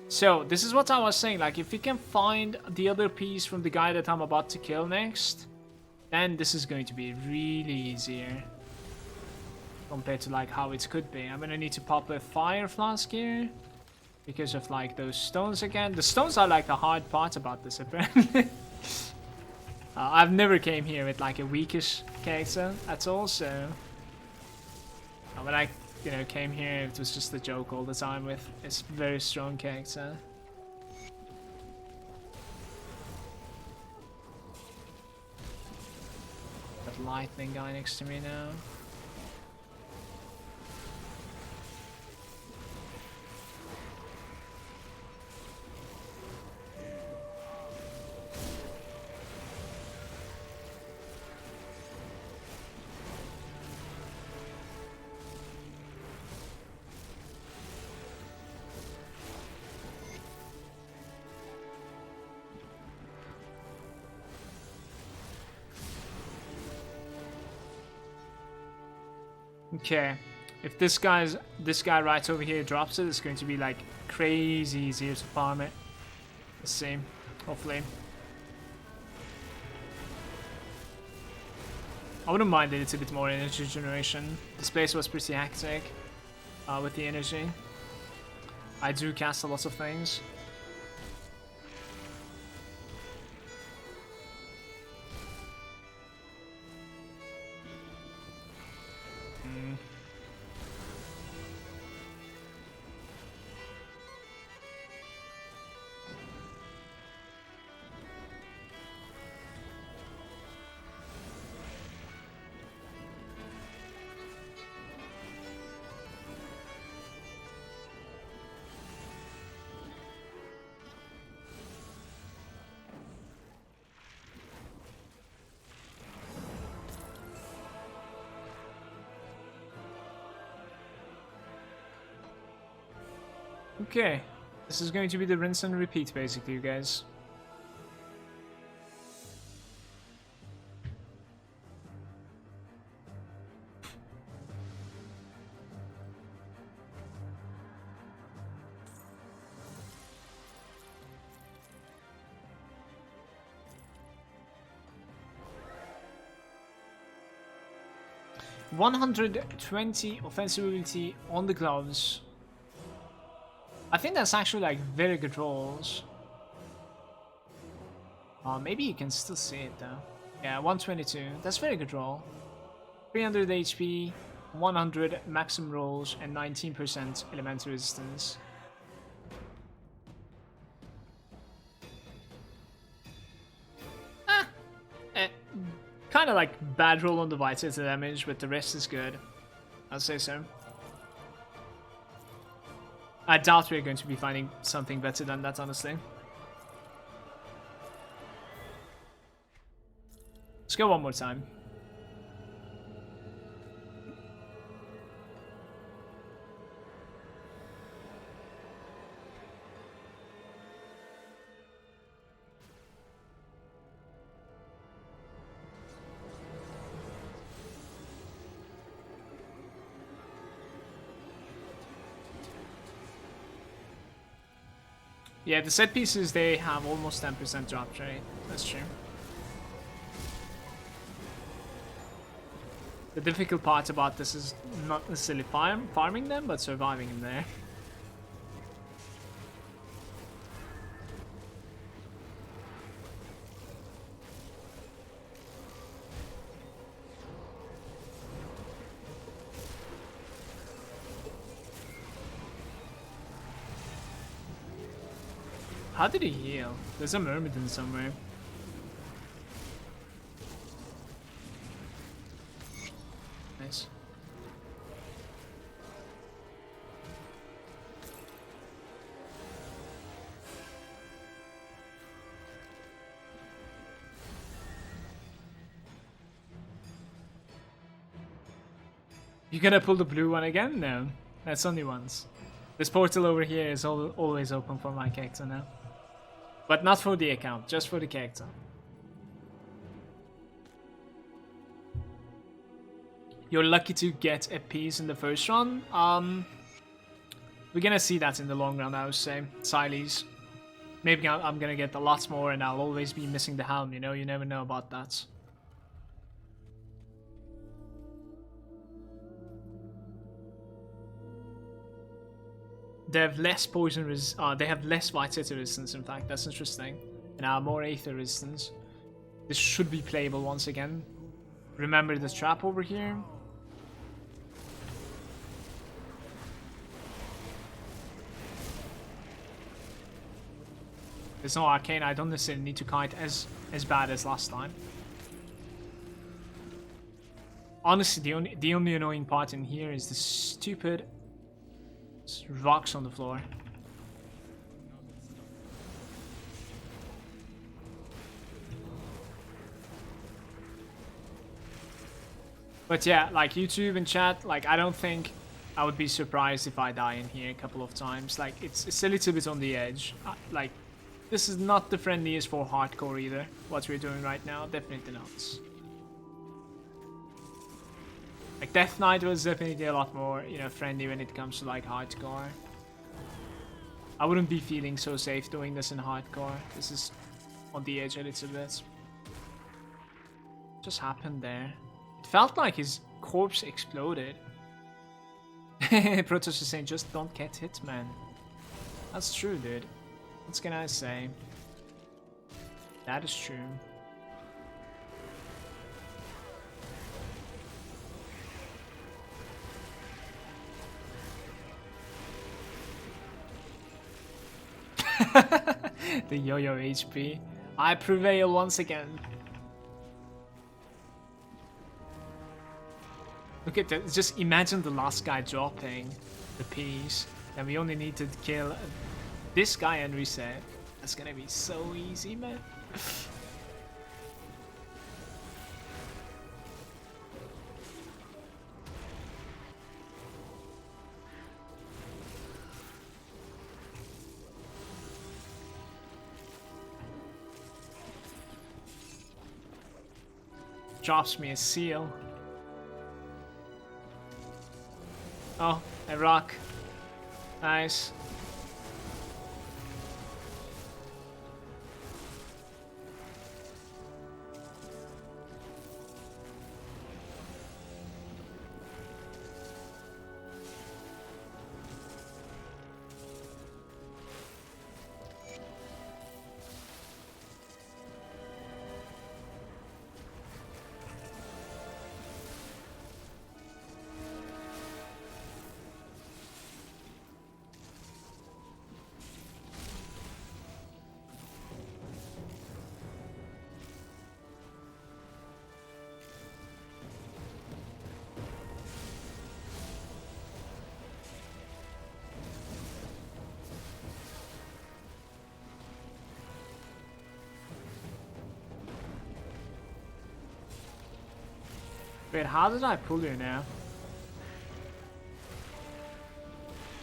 So this is what I was saying, like if we can find the other piece from the guy that I'm about to kill next, then this is going to be really easier. Compared to like how it could be. I'm gonna need to pop a fire flask here. Because of like those stones again. The stones are like the hard part about this apparently. I've never came here with like a weakish character at all, so when I came here it was just a joke all the time with this very strong character. That lightning guy next to me now. Okay. If this guy right over here drops it, it's going to be like crazy easier to farm it. Let's see. Hopefully. I wouldn't mind a little bit more energy generation. This place was pretty hectic with the energy. I do cast a lot of things. Okay, this is going to be the rinse and repeat basically, you guys. $120 offensive ability on the gloves. I think that's actually like very good rolls. Maybe you can still see it though. Yeah, 122. That's very good roll. 300 HP, 100 maximum rolls, and 19% elemental resistance. Kind of like bad roll on the vitality damage, but the rest is good. I'll say so. I doubt we're going to be finding something better than that, honestly. Let's go one more time. Yeah, the set pieces, they have almost 10% drop rate. That's true. The difficult part about this is not necessarily farming them, but surviving in there. How did he heal? There's a Myrmidon somewhere. Nice. You gonna pull the blue one again? No. That's only once. This portal over here is always open for my character now. But not for the account, just for the character. You're lucky to get a piece in the first run. We're gonna see that in the long run, I would say. Siles. Maybe I'm gonna get a lot more and I'll always be missing the helm, you know? You never know about that. They have less poison they have less vitality resistance, in fact. That's interesting. And more aether resistance. This should be playable once again. Remember this trap over here? There's no arcane. I don't necessarily need to kite as bad as last time. Honestly, the only annoying part in here is the stupid rocks on the floor. But yeah, like YouTube and chat, like I don't think I would be surprised if I die in here a couple of times. Like it's a little bit on the edge. Like this is not the friendliest for hardcore either. What we're doing right now, definitely not. Like DeathKnight was definitely a lot more, you know, friendly when it comes to like hardcore. I wouldn't be feeling so safe doing this in hardcore. This is on the edge a little bit. What just happened there? It felt like his corpse exploded. Protoss is saying, just don't get hit, man. That's true, dude. What can I say? That is true. The yo-yo HP. I prevail once again. Look at that. Just imagine the last guy dropping the piece. And we only need to kill this guy and reset. That's gonna be so easy, man. Drops me a seal. Oh, a rock. Nice. Wait, how did I pull you now?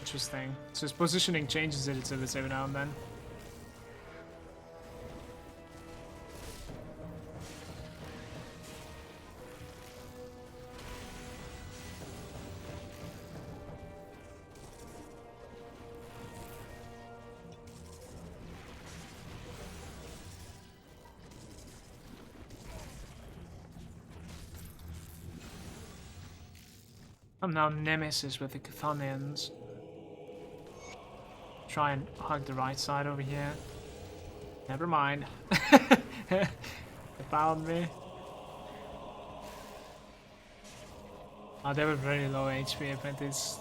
Interesting. So his positioning changes a little bit every now and then. I'm now Nemesis with the Chthonians. Try and hug the right side over here. Never mind. They found me. Oh, they were very low HP apprentice.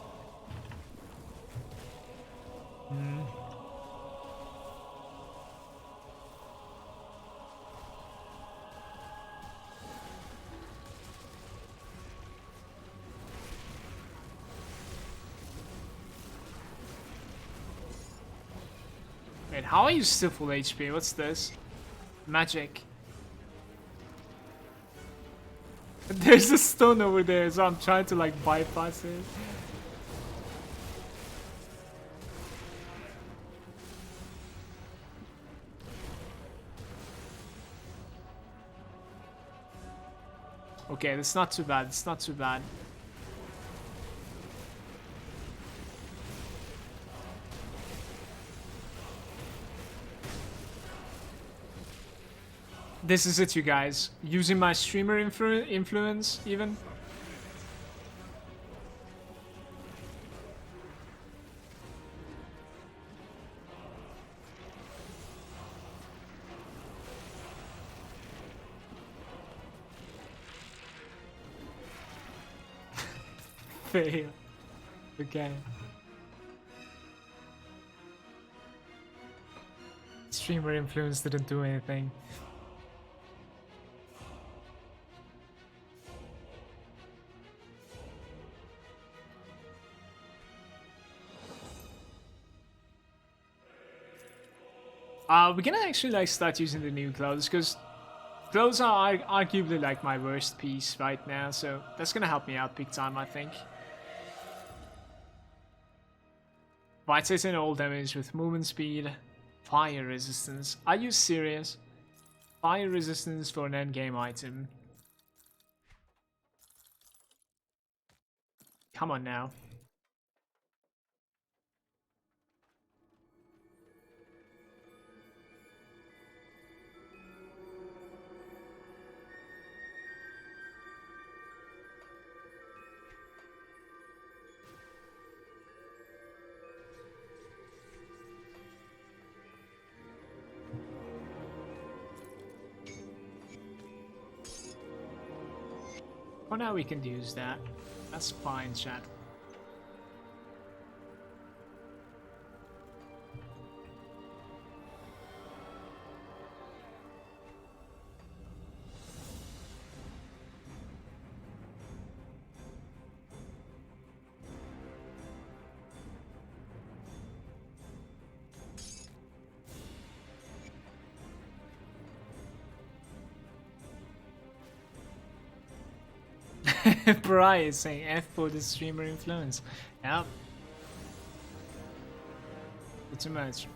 Wait, how are you still full HP? What's this? Magic. There's a stone over there, so I'm trying to like bypass it. Okay, it's not too bad. It's not too bad. This is it, you guys. Using my streamer influence, even. Fail. Okay. Streamer influence didn't do anything. We're gonna actually like start using the new clothes because clothes are arguably like my worst piece right now, so that's gonna help me out big time, I think. White says in all damage with movement speed, fire resistance. Are you serious? Fire resistance for an endgame item. Come on now. For now we can use that. That's fine, chat. Brian is saying F for the streamer influence. Yep. It's too much.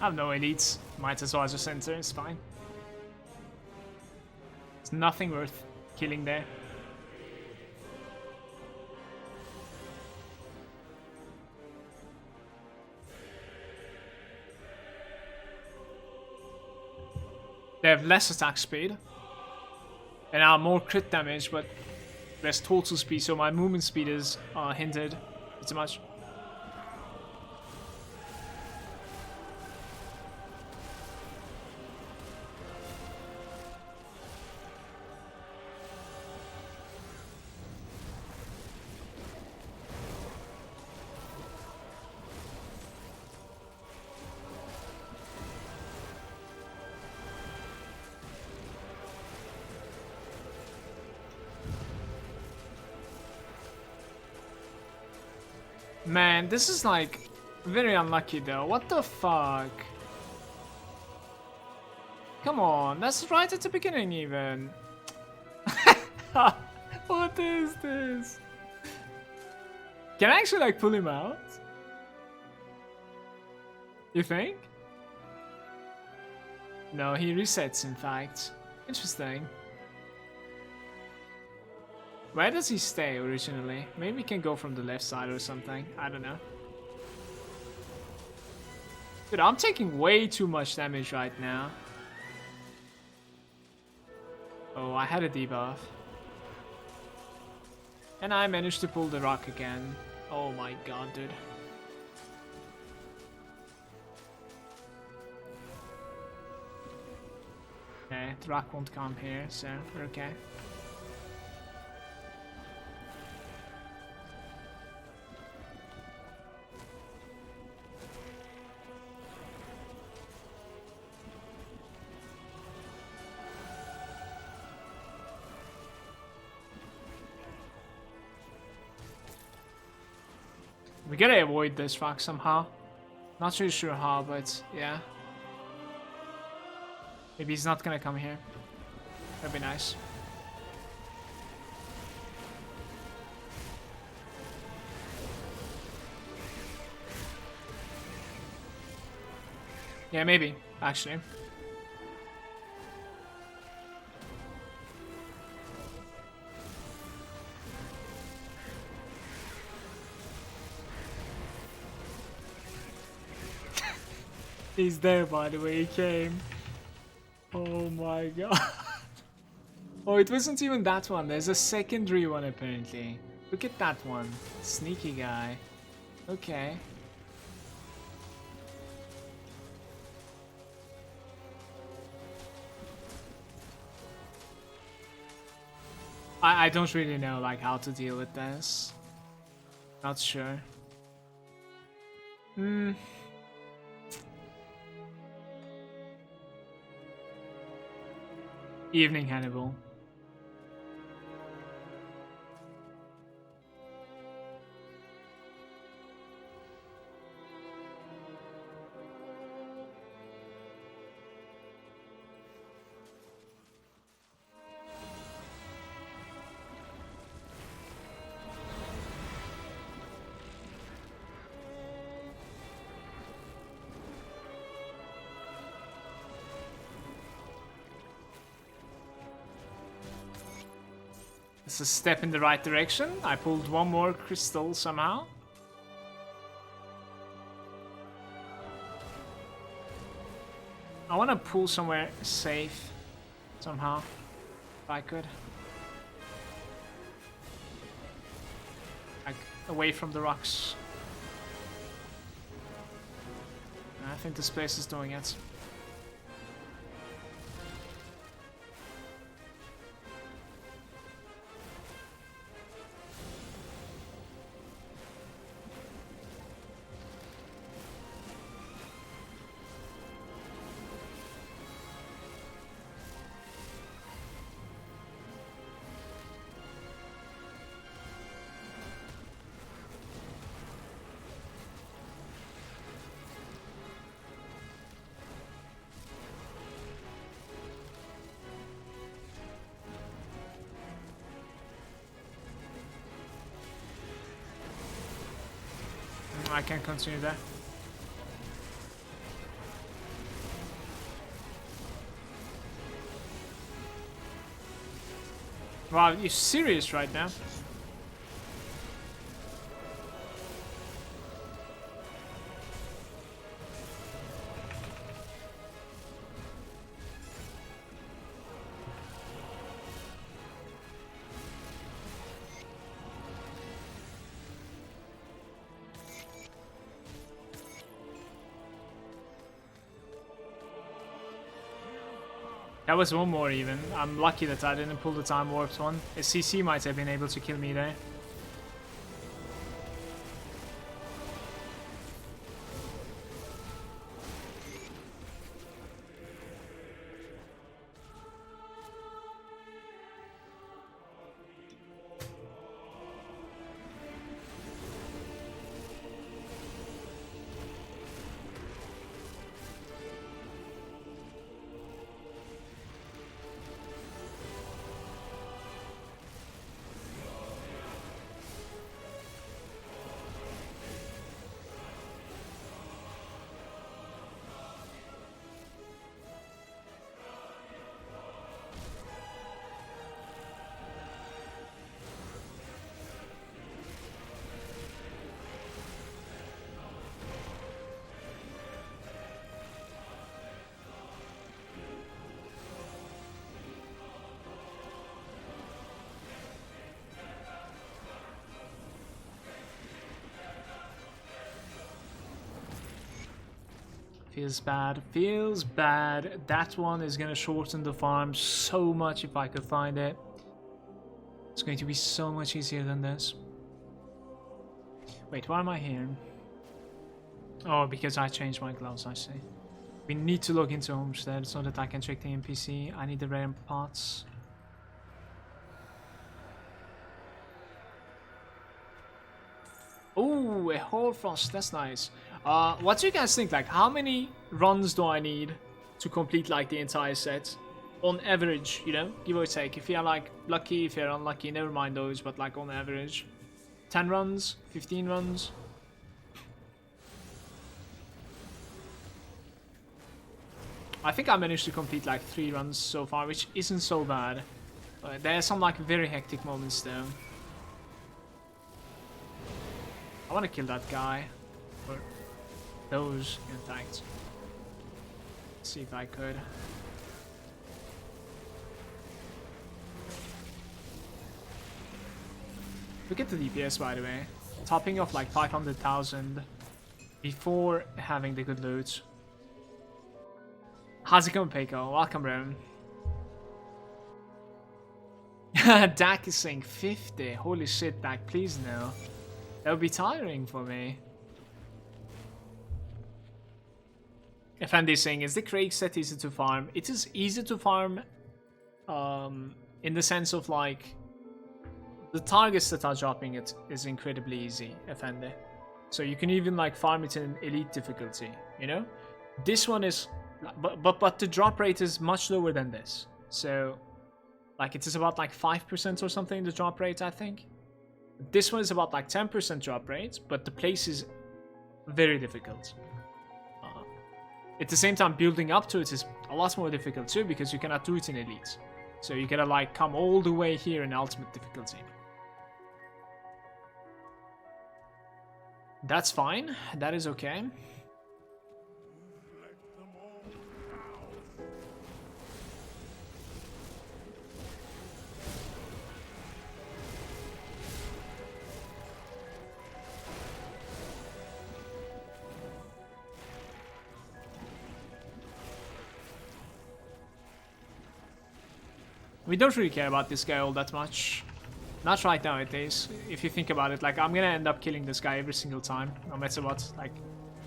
I have no elites. Might as well just enter, it's fine. There's nothing worth killing there. They have less attack speed. And now more crit damage, but less total speed, so my movement speed is hindered pretty much. Man, this is like very unlucky though. What the fuck? Come on, that's right at the beginning even. What is this? Can I actually like pull him out? You think? No, he resets in fact. Interesting. Where does he stay originally? Maybe we can go from the left side or something. I don't know. Dude, I'm taking way too much damage right now. Oh, I had a debuff. And I managed to pull the rock again. Oh my god, dude. Okay, the rock won't come here, so we're okay. We gotta avoid this rock somehow. Not really sure how, but yeah. Maybe he's not gonna come here. That'd be nice. Yeah, maybe, actually. He's there, by the way, he came. Oh my god. Oh, it wasn't even that one. There's a secondary one, apparently. Look at that one. Sneaky guy. Okay. I don't really know, like, how to deal with this. Not sure. Evening, Hannibal. It's a step in the right direction. I pulled one more crystal somehow. I want to pull somewhere safe somehow, if I could. Like, away from the rocks. I think this place is doing it. I can't continue there. Wow, you're serious right now? That was one more even. I'm lucky that I didn't pull the time warped one. A CC might have been able to kill me there. Feels bad, feels bad. That one is gonna shorten the farm so much if I could find it. It's going to be so much easier than this. Wait, why am I here? Oh, because I changed my gloves, I see. We need to log into Homestead so that I can check the NPC. I need the rare parts. Oh, a Hoarfrost, that's nice. What do you guys think? Like, how many runs do I need to complete, like, the entire set? On average, you know, give or take. If you're, like, lucky, if you're unlucky, never mind those, but, like, on average. 10 runs? 15 runs? I think I managed to complete, like, 3 runs so far, which isn't so bad. But there are some, like, very hectic moments, though. I want to kill that guy. Or those, in fact. Let's see if I could. Look at the DPS, by the way. Topping off like 500,000 before having the good loot. How's it going, Peiko? Welcome, bro. Dak is saying 50. Holy shit, Dak, please no. That would be tiring for me. Effendi is saying, is the Craig set easy to farm? It is easy to farm in the sense of like the targets that are dropping it is incredibly easy, Effendi. So you can even like farm it in elite difficulty, you know? This one is, but the drop rate is much lower than this. So like it is about like 5% or something, the drop rate, I think. This one is about like 10% drop rate, but the place is very difficult. At the same time, building up to it is a lot more difficult too, because you cannot do it in elite. So you gotta like come all the way here in ultimate difficulty. That's fine. That is okay. We don't really care about this guy all that much. Not right now, at least. If you think about it, like, I'm gonna end up killing this guy every single time, no matter what. Like,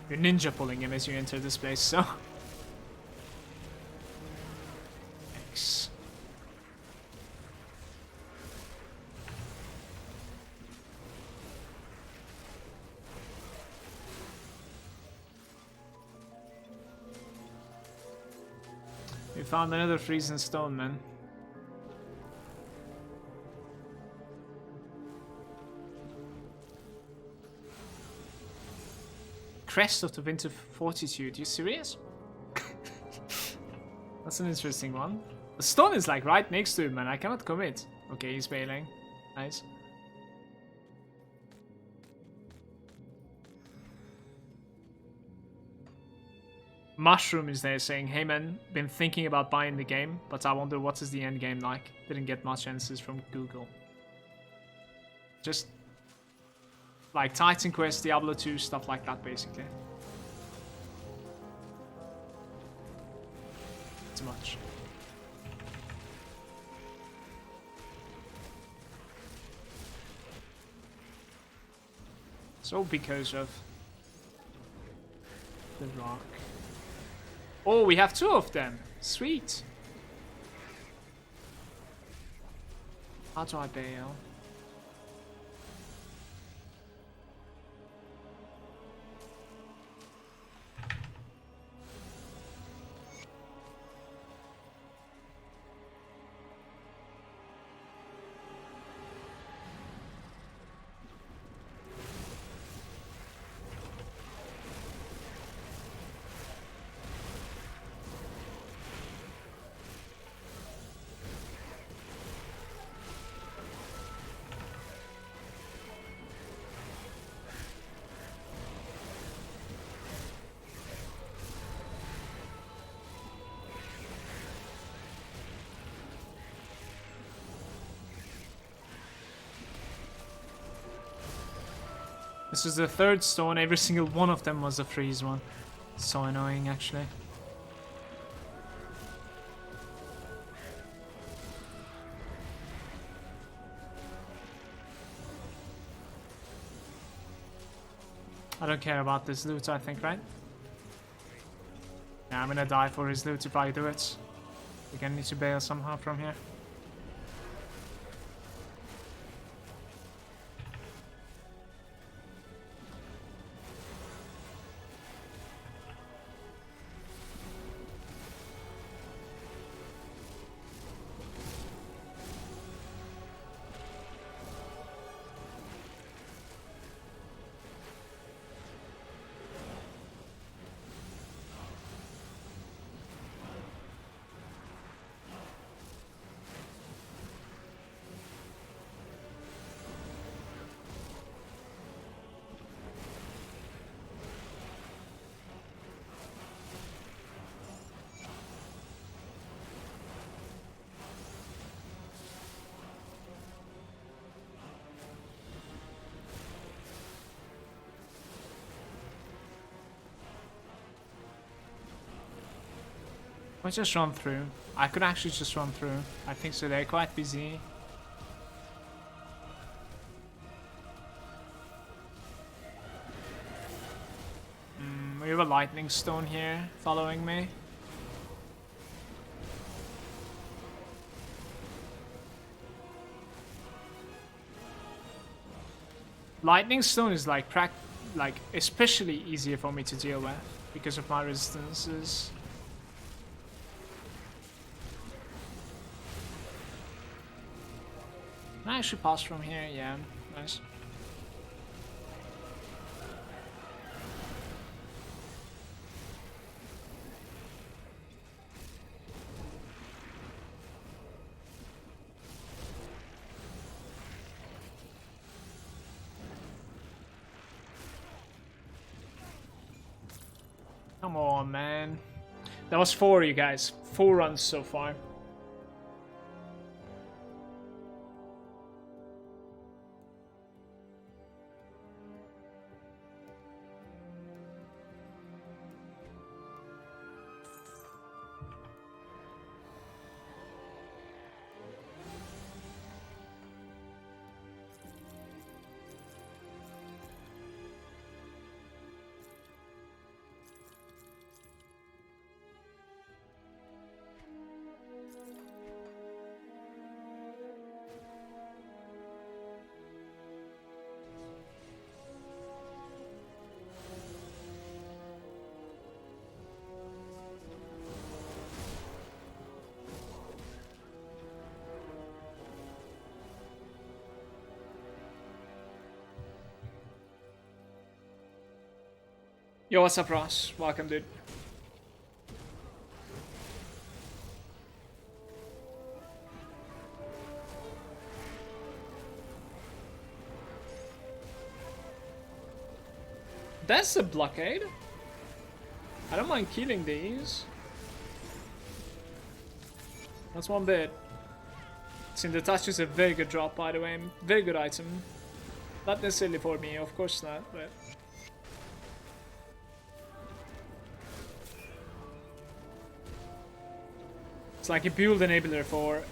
you're ninja pulling him as you enter this place, so... X. We found another freezing stone, man. Crest of the Winter Fortitude, you serious? That's an interesting one. The stone is like right next to him, man. I cannot commit. Okay, he's bailing. Nice. Mushroom is there saying, hey man, been thinking about buying the game, but I wonder what is the end game like. Didn't get much answers from Google. Just like Titan Quest, Diablo 2, stuff like that, basically. Too much. So because of the rock. Oh, we have 2 of them. Sweet. How do I bail? This is the 3rd stone. Every single one of them was a freeze one. So annoying, actually. I don't care about this loot, I think, right? Yeah, I'm gonna die for his loot if I do it. We're gonna need to bail somehow from here. Let's just run through. I could actually just run through. I think so, they're quite busy. We have a lightning stone here following me. Lightning stone is like especially easier for me to deal with because of my resistances. Can I actually pass from here? Yeah, nice. Come on, man. That was 4, you guys. 4 runs so far. Yo, what's up, Ross? Welcome, dude. That's a blockade. I don't mind killing these. That's one bit. Since the touch is a very good drop, by the way. Very good item. Not necessarily for me, of course not, but... It's like a build enabler for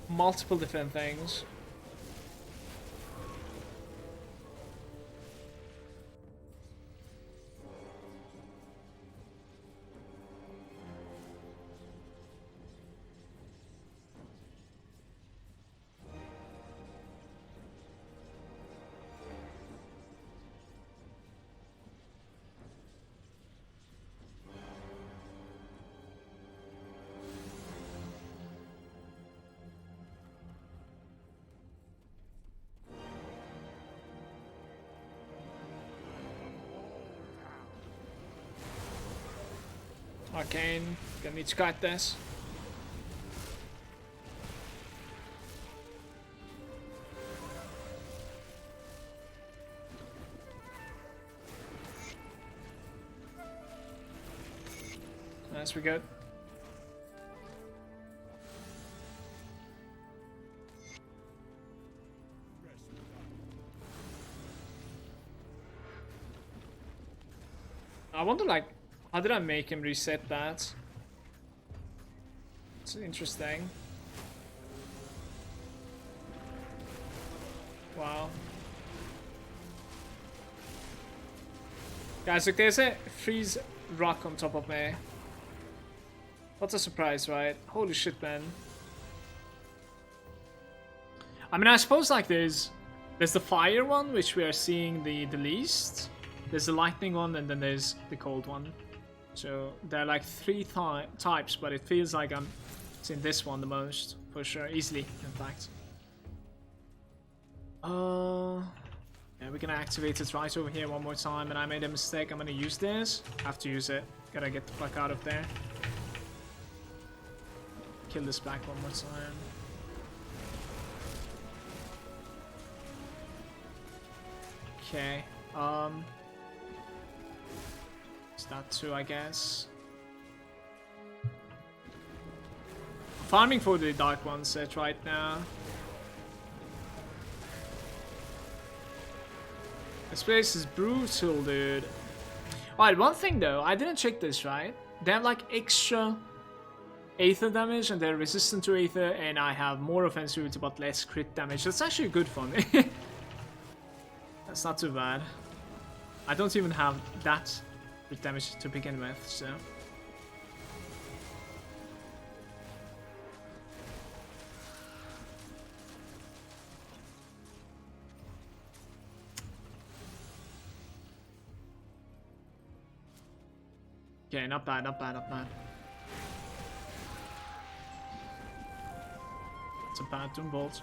multiple different things. Arcane, gonna need to cut this. Nice, we good. I wonder, like, how did I make him reset that? It's interesting. Wow. Guys, look, there's a freeze rock on top of me. What a surprise, right? Holy shit, man. I mean, I suppose, like, there's the fire one, which we are seeing the least. There's the lightning one, and then there's the cold one. So there are like 3 types, but it feels like I'm seeing this one the most, for sure, easily, in fact. Yeah, we're gonna activate it right over here one more time, and I made a mistake. I'm gonna use this. Have to use it. Gotta get the fuck out of there. Kill this back one more time. Okay. It's that too, I guess. Farming for the Dark One set right now. This place is brutal, dude. Alright, one thing though, I didn't check this, right? They have like extra Aether damage and they're resistant to Aether, and I have more offensive but less crit damage. That's actually good for me. That's not too bad. I don't even have that crit damage to begin with, so... Okay, not bad, not bad, not bad. It's a bad Doom Bolt.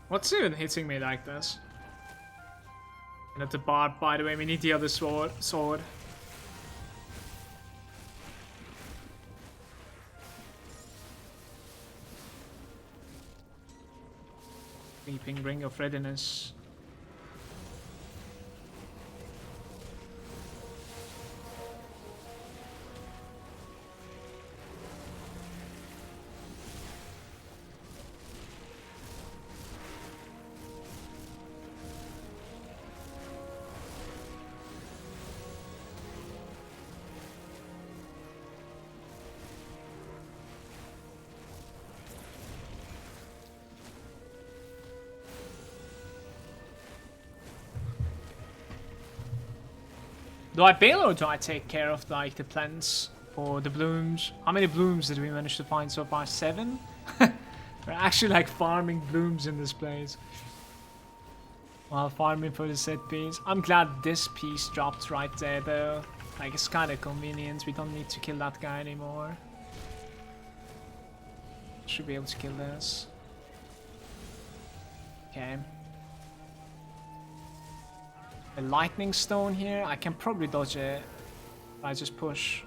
What's even hitting me like this? And at the bar, by the way, we need the other sword. Sleeping Ring of Readiness. Do I bail or do I take care of like the plants for the blooms? How many blooms did we manage to find so far? 7? We're actually like farming blooms in this place. While farming for the set piece. I'm glad this piece dropped right there though. Like it's kind of convenient. We don't need to kill that guy anymore. Should be able to kill this. Okay. A lightning stone here. I can probably dodge it if I just push.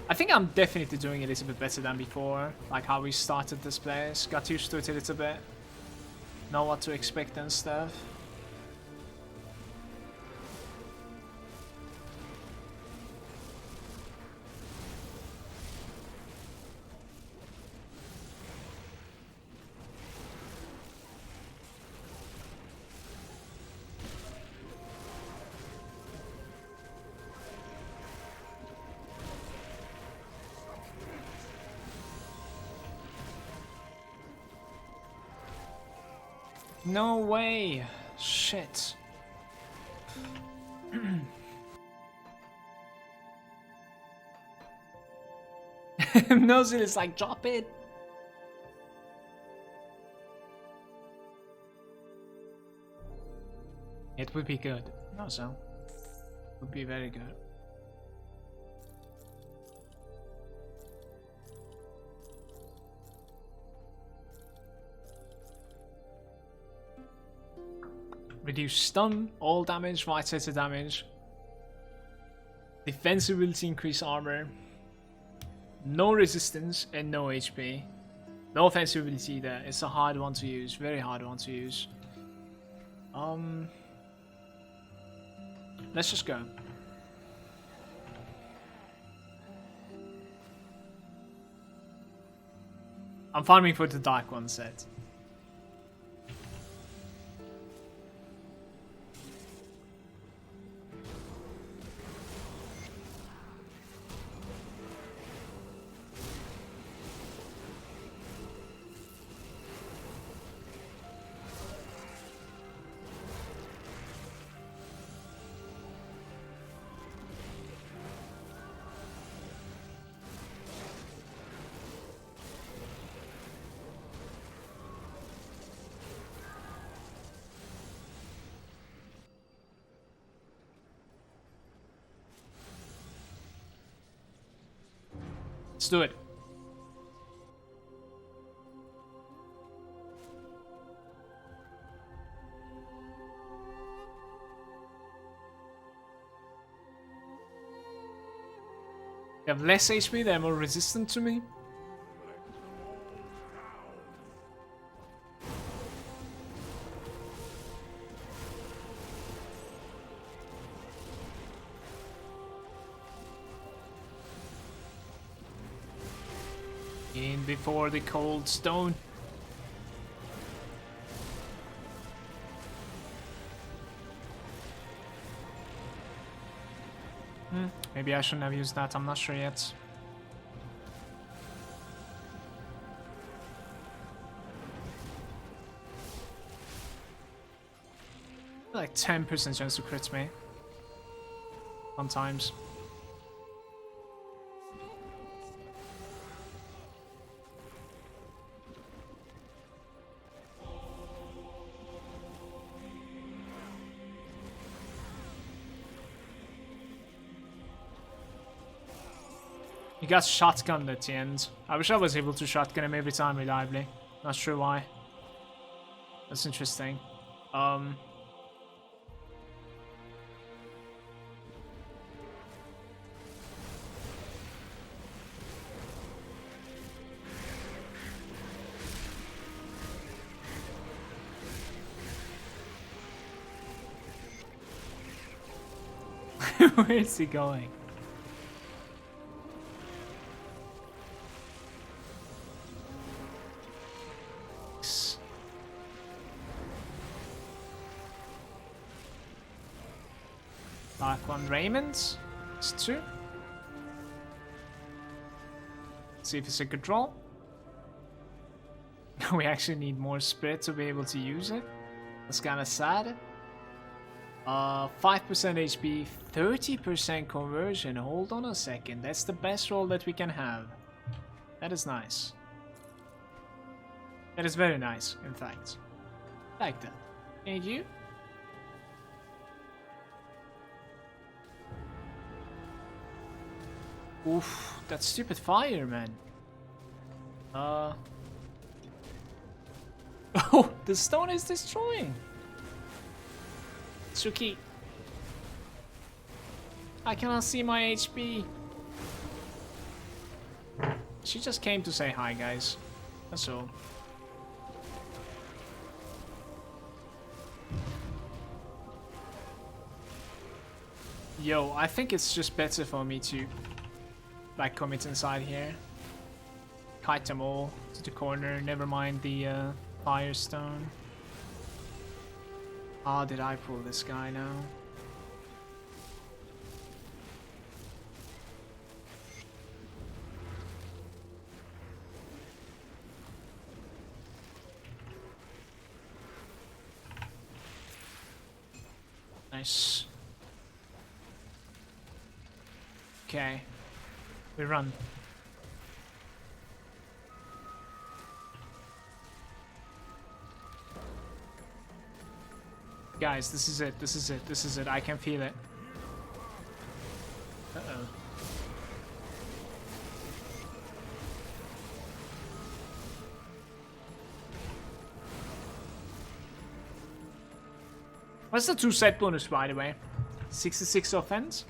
I think I'm definitely doing it a little bit better than before. Like how we started this place. Got used to it a little bit. Know what to expect and stuff. No way! Shit. Nozzle is like, drop it! It would be good. Also, would be very good. Reduce stun, all damage, right side of damage. Defensive ability, increase armor. No resistance and no HP. No offensive ability either. It's a hard one to use. Very hard one to use. Let's just go. I'm farming for the Dark One set. Let's do it. They have less HP, they're more resistant to me. In before the cold stone. Maybe I shouldn't have used that, I'm not sure yet. Like 10% chance to crit me. Sometimes. He got shotgunned at the end. I wish I was able to shotgun him every time reliably. Not sure why. That's interesting. Where is he going? Dark one Raymond. It's 2. Let's see if it's a good roll. We actually need more spirit to be able to use it. That's kind of sad. 5% HP, 30% conversion. Hold on a second. That's the best roll that we can have. That is nice. That is very nice, in fact. Like that. Thank you. Oof, that stupid fire, man. Oh, the stone is destroying. Suki. I cannot see my HP. She just came to say hi, guys. That's all. Yo, I think it's just better for me to like commit inside here. Kite them all to the corner, never mind the firestone. Ah, did I pull this guy now? Nice. Okay. We run. Guys, this is it. This is it. This is it. I can feel it. Uh-oh. What's the 2 set bonus, by the way? 66 offense?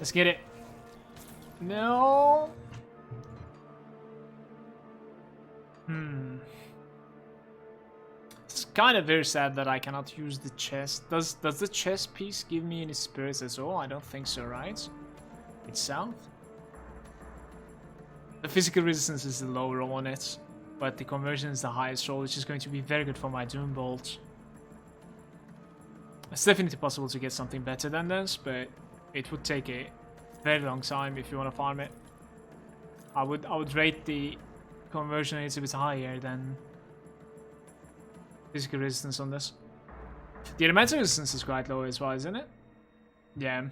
Let's get it. No. It's kind of very sad that I cannot use the chest. Does the chest piece give me any spirits at all? I don't think so, right? Itself? The physical resistance is the lower roll on it, but the conversion is the highest roll, which is going to be very good for my Doom Bolt. It's definitely possible to get something better than this, but it would take a very long time if you want to farm it. I would rate the conversion rates a bit higher than physical resistance on this. The elemental resistance is quite low as well, isn't it? Yeah,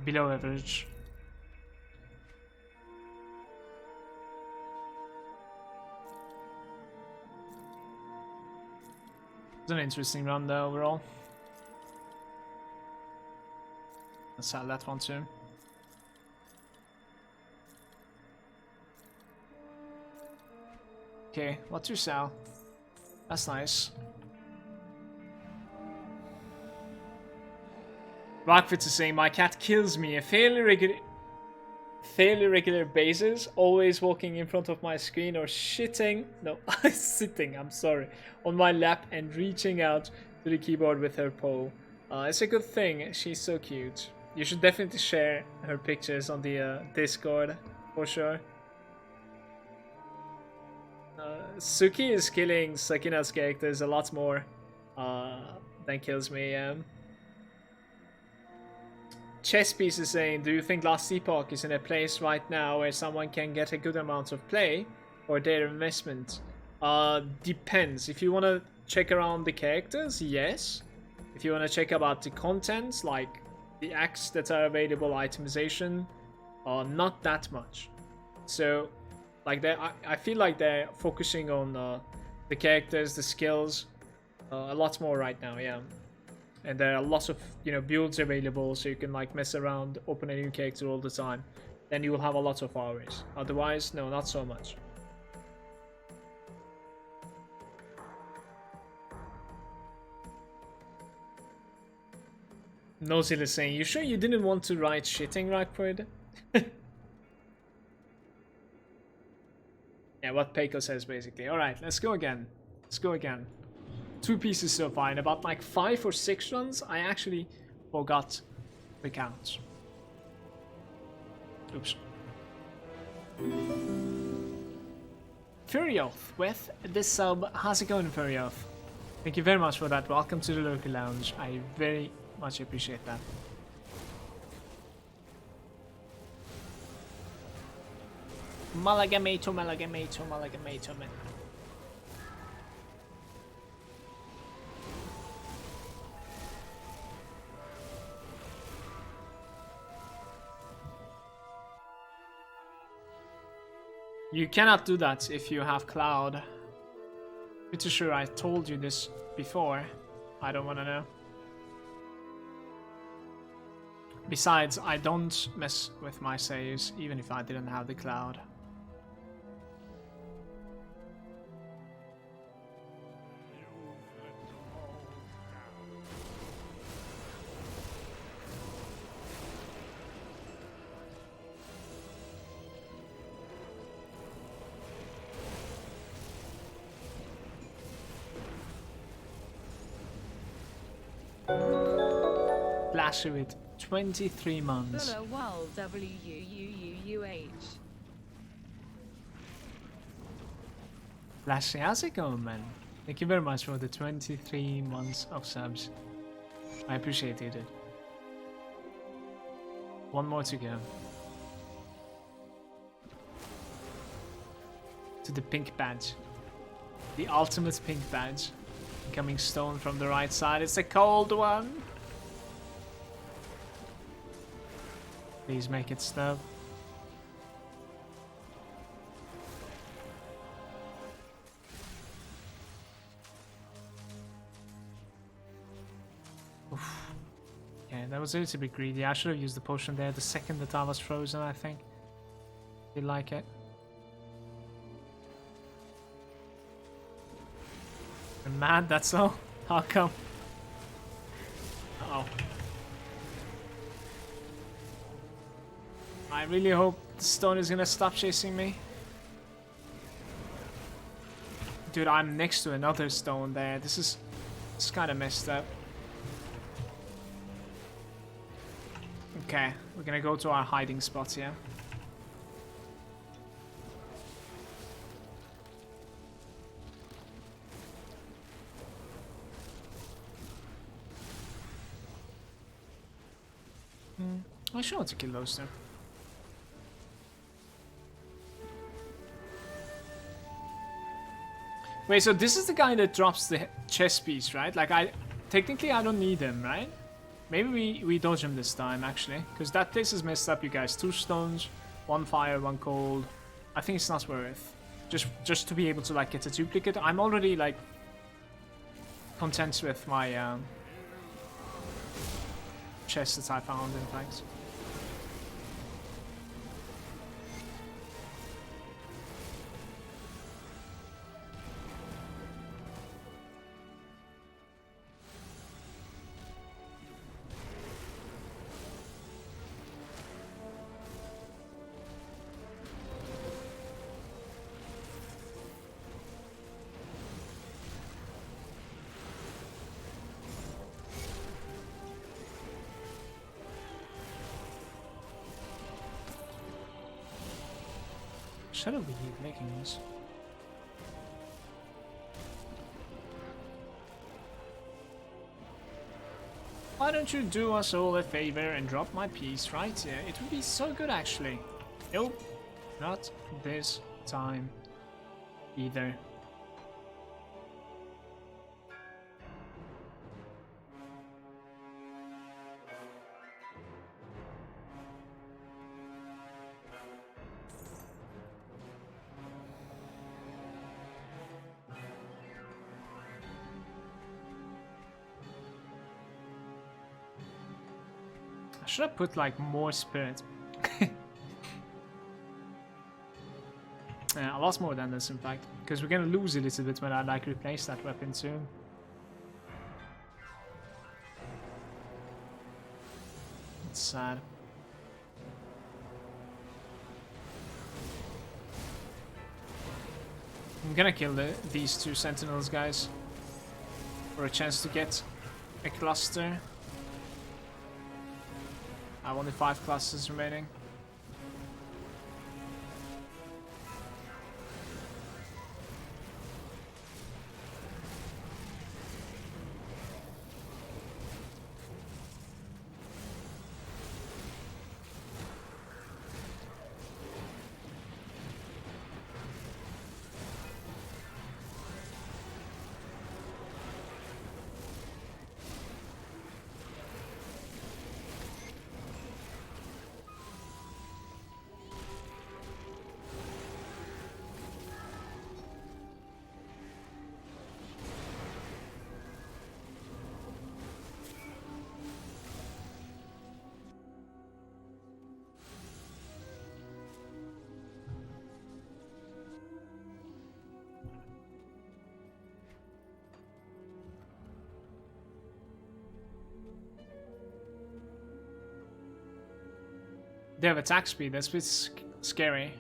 below average. It's an interesting run though overall. Let's sell that one too. Okay, what to sell? That's nice. Rockfits is saying my cat kills me. A fairly regular basis, always walking in front of my screen or shitting. No, sitting. I'm sorry, on my lap and reaching out to the keyboard with her paw. It's a good thing. She's so cute. You should definitely share her pictures on the Discord, for sure. Suki is killing Sakina's characters a lot more than kills me. Chess piece is saying, do you think Last Epoch is in a place right now where someone can get a good amount of play for their investment? Depends. If you want to check around the characters, yes. If you want to check about the contents, like the acts that are available, itemization, not that much. So, like, I feel like they're focusing on the characters, the skills, a lot more right now, yeah. And there are lots of, you know, builds available, so you can like mess around, open a new character all the time. Then you will have a lot of hours. Otherwise, no, not so much. Nozil is saying, you sure you didn't want to write shitting, Rockford? Yeah, what Peiko says basically. Alright, let's go again. Let's go again. 2 pieces so far. In about like 5 or 6 runs, I actually forgot the counts. Oops. Furioth with this sub. How's it going, Furioth? Thank you very much for that. Welcome to the local lounge. I very much appreciate that. Malagamato, Malagamato, Malagamato, man. You cannot do that if you have Cloud. Pretty sure I told you this before. I don't want to know. Besides, I don't mess with my saves, even if I didn't have the Cloud. Flasher with 23 months. Flashy, how's it going, man? Thank you very much for the 23 months of subs. I appreciate it. One more to go. To the pink badge. The ultimate pink badge. Coming stone from the right side. It's a cold one. Please make it stop. Oof. Yeah, that was a little bit greedy. I should have used the potion there the second that I was frozen, I think. Did like it. You're mad, that's all? How come? Uh oh. I really hope the stone is gonna stop chasing me. Dude, I'm next to another stone there. This is kind of messed up. Okay, we're gonna go to our hiding spot here. I should want to kill those two. Wait, so this is the guy that drops the chest piece, right? Like, technically I don't need him, right? Maybe we dodge him this time, actually. Because that place is messed up, you guys. 2 stones, 1 fire, 1 cold. I think it's not worth. Just to be able to, like, get a duplicate. I'm already, like, content with my chest that I found, in fact. Shadow be making this. Why don't you do us all a favor and drop my piece right here? It would be so good, actually. Nope, not this time either. Should I put like more spirit? Yeah, a lot more than this in fact, because we're gonna lose a little bit when I like replace that weapon soon. It's sad. I'm gonna kill these two sentinels, guys, for a chance to get a cluster. I have only 5 clusters remaining. They have attack speed, that's a bit scary.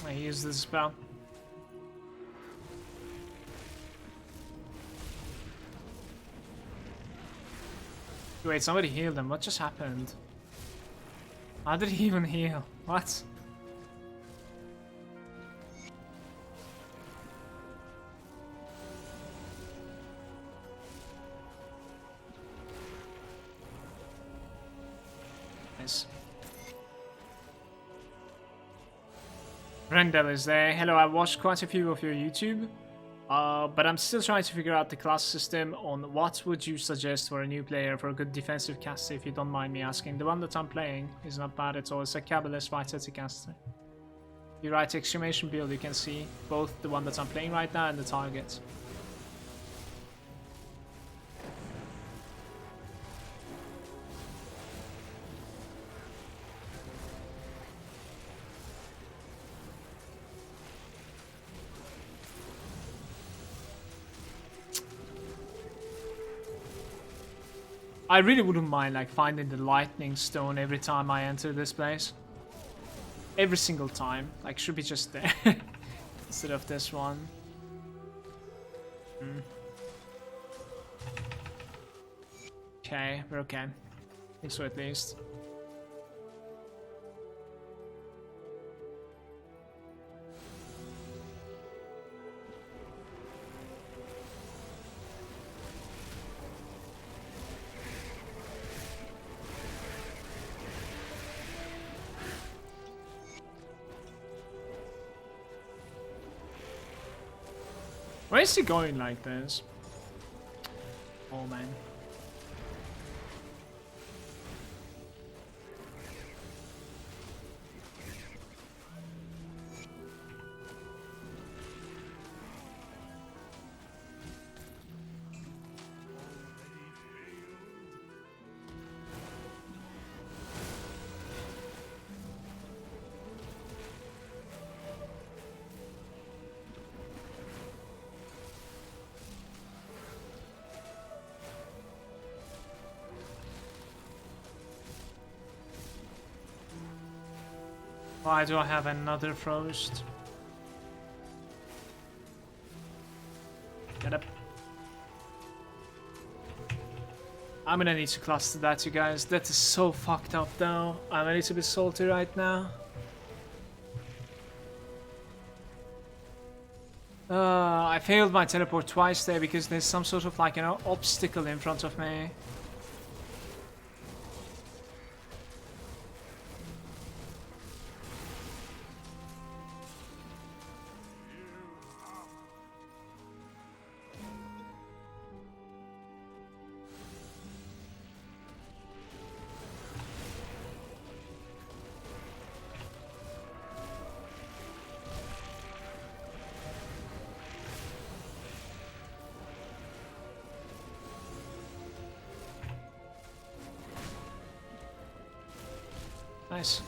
I use this spell. Wait, somebody healed him. What just happened? How did he even heal? What? Nice. Rendell is there. Hello, I watched quite a few of your YouTube, but I'm still trying to figure out the class system on what would you suggest for a new player for a good defensive caster, if you don't mind me asking. The one that I'm playing is not bad at all. It's a Cabalist Vitality caster. You write exclamation build, you can see both the one that I'm playing right now and the target. I really wouldn't mind like finding the lightning stone every time I enter this place. Every single time. Like, should be just there. Instead of this one. Okay, we're okay. I think so at least. Where is he going like this? Oh man. Why do I have another frost? Get up. I'm gonna need to cluster that, you guys. That is so fucked up though. I'm a little bit salty right now. I failed my teleport twice there because there's some sort of like, you know, obstacle in front of me. Nice.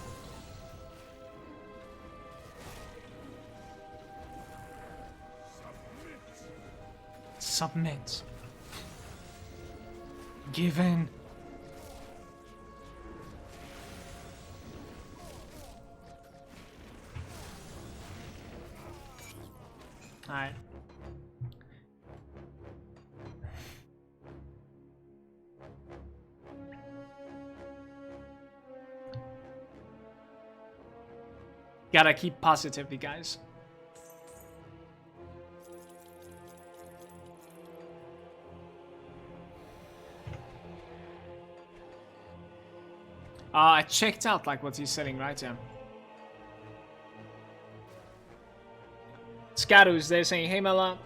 Submit. Give in. Alright. Gotta keep positive, you guys. I checked out like what he's selling right here. Scatus, they're saying, hey Mela,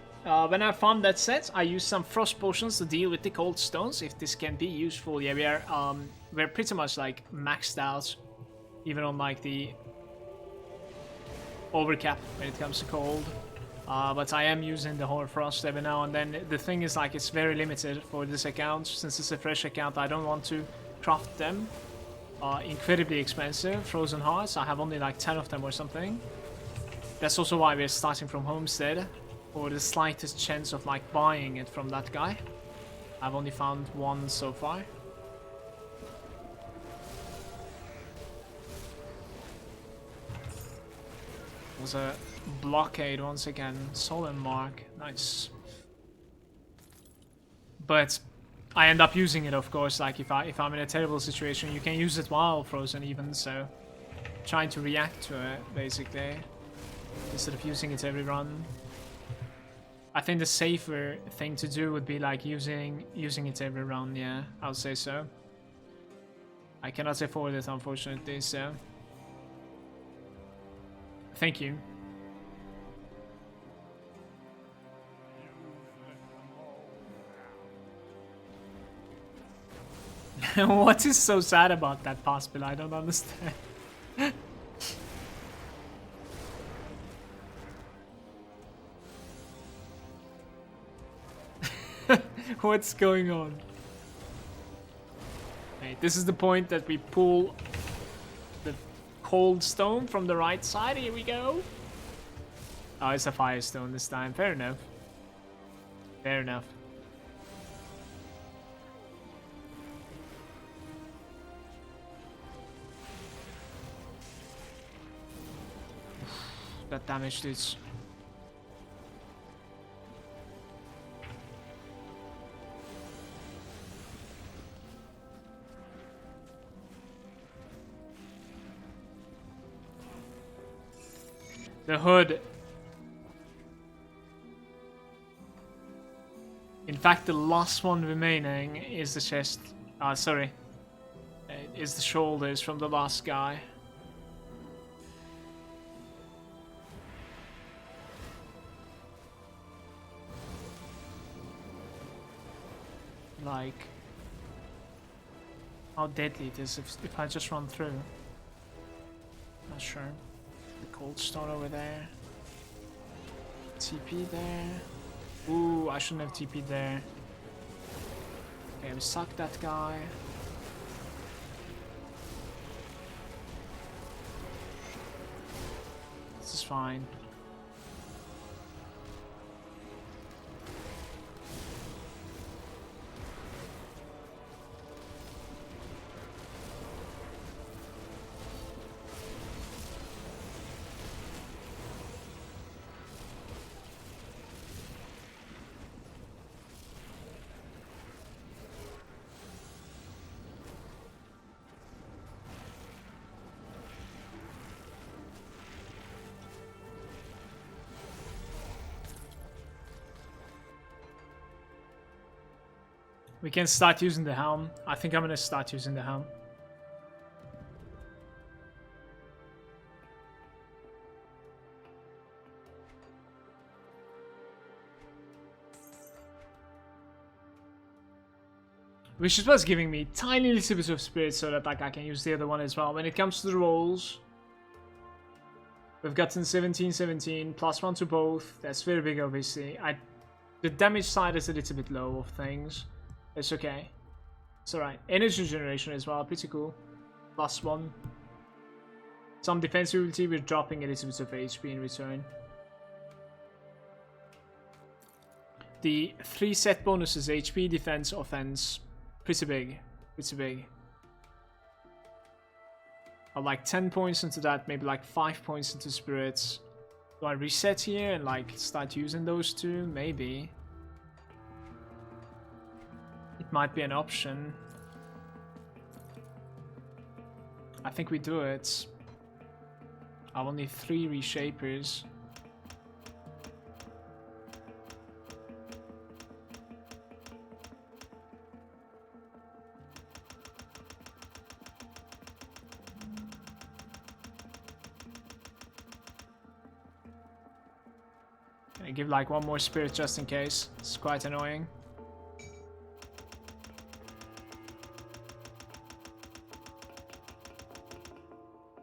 when I found that set, I used some frost potions to deal with the cold stones, if this can be useful. Yeah, we're pretty much like maxed out, even on like the overcap when it comes to cold. But I am using the Horror Frost every now and then. The thing is like it's very limited for this account, since it's a fresh account. I don't want to craft them. Incredibly expensive. Frozen Hearts, I have only like 10 of them or something. That's also why we're starting from Homestead, for the slightest chance of like buying it from that guy. I've only found one so far. There's a blockade once again. Solemn Mark, nice. But I end up using it, of course. Like if I'm in a terrible situation, you can use it while frozen even. So trying to react to it basically, instead of using it every run. I think the safer thing to do would be like using it every run. Yeah, I would say so. I cannot afford it, unfortunately. So thank you. What is so sad about that possible? I don't understand. What's going on? Hey, this is the point that we pull the cold stone from the right side. Here we go. Oh, it's a firestone this time. Fair enough. Fair enough. That damage, dudes. The hood. In fact, the last one remaining is the chest. Sorry. Is the shoulders from the last guy. Like how deadly it is if I just run through. Not sure. The cold stone over there. TP there. Ooh, I shouldn't have TP'd there. Okay, we suck that guy. This is fine. We can start using the helm. I think I'm gonna start using the helm. Which is what's giving me tiny little bit of spirit so that like I can use the other one as well. When it comes to the rolls, we've gotten 17/17, +1 to both. That's very big, obviously. The damage side is a little bit low of things. It's okay. It's alright. Energy generation as well, pretty cool. +1. Some defensivity, we're dropping a little bit of HP in return. The 3 set bonuses, HP, defense, offense, pretty big, pretty big. I'll like 10 points into that, maybe like 5 points into spirits. Do I reset here and like start using those two? Maybe. It might be an option. I think we do it. I will need 3 reshapers. Can I give like 1 more spirit just in case? It's quite annoying.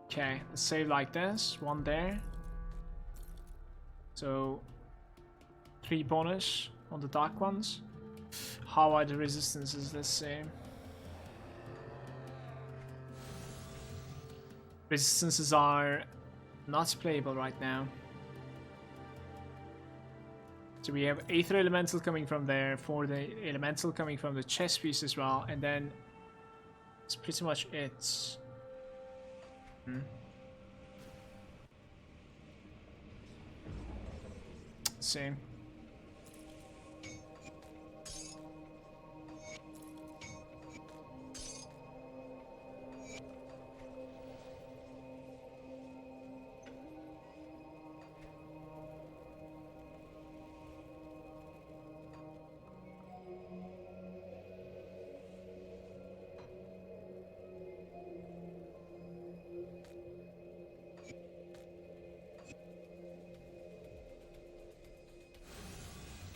Okay, let's save like this. 1 there. So 3 bonus on the dark ones. How are the resistances? Let's see. Resistances are not playable right now. So we have Aether Elemental coming from there, for the Elemental coming from the chess piece as well, and then it's pretty much it. Same.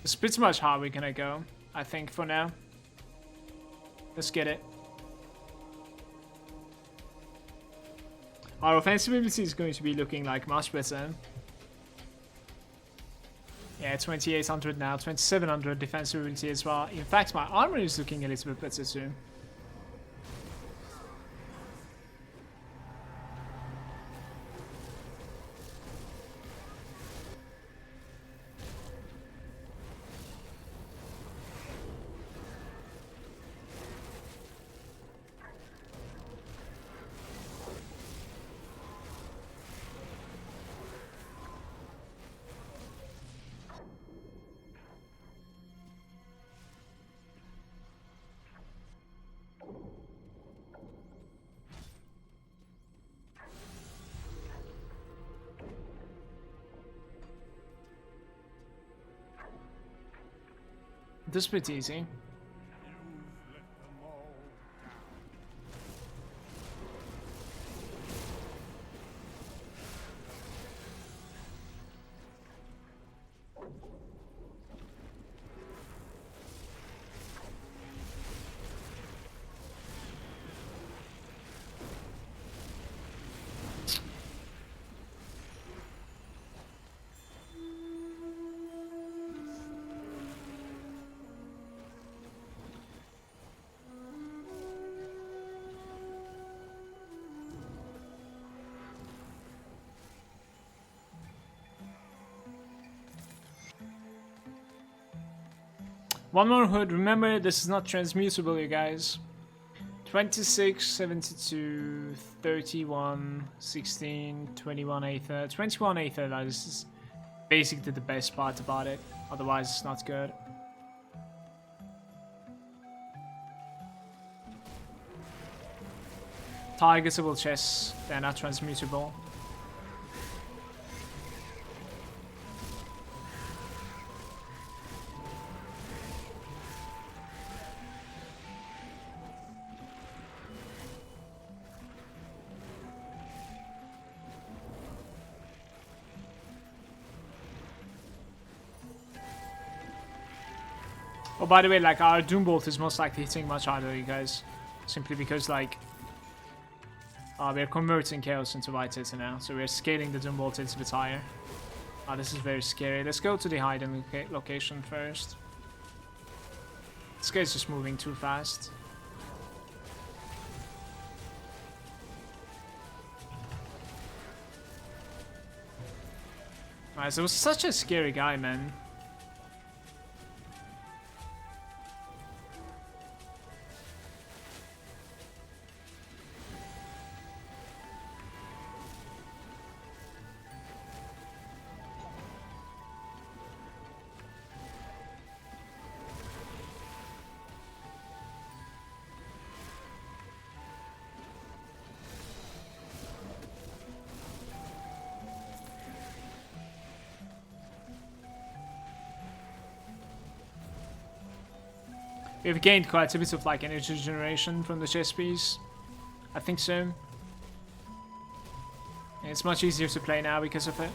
It's pretty much how we're gonna go, I think, for now. Let's get it. Our offensive ability is going to be looking like much better. Yeah, 2800 now, 2700 defensive ability as well. In fact, my armor is looking a little bit better too. This bit's easy. One more hood. Remember, this is not transmutable, you guys. 26, 72, 31, 16, 21 Aether. 21 Aether, this is basically the best part about it. Otherwise, it's not good. Targetable chests, they're not transmutable. Oh, by the way, like, our Doombolt is most likely hitting much harder, you guys. Simply because, like, we're converting Chaos into White Hitter now. So we're scaling the Doombolt into the tire. This is very scary. Let's go to the hiding location first. This guy's just moving too fast. Nice, it was such a scary guy, man. We've gained quite a bit of like energy generation from the chess piece. I think so. And it's much easier to play now because of it.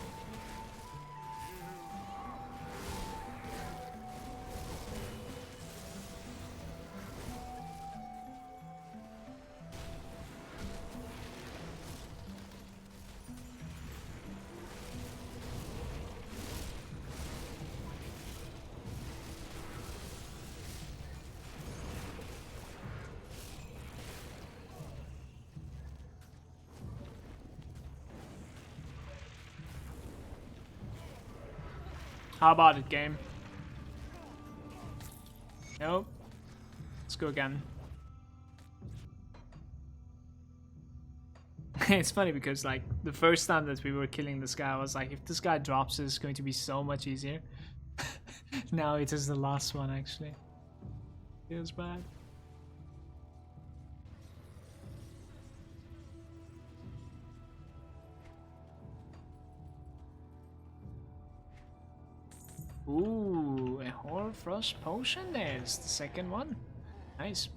How about it, game? Nope. Let's go again. It's funny because like the first time that we were killing this guy, I was like, if this guy drops, it's going to be so much easier. Now it is the last one actually. Feels bad. Ooh, a Horror Frost potion. There's the second one. Nice.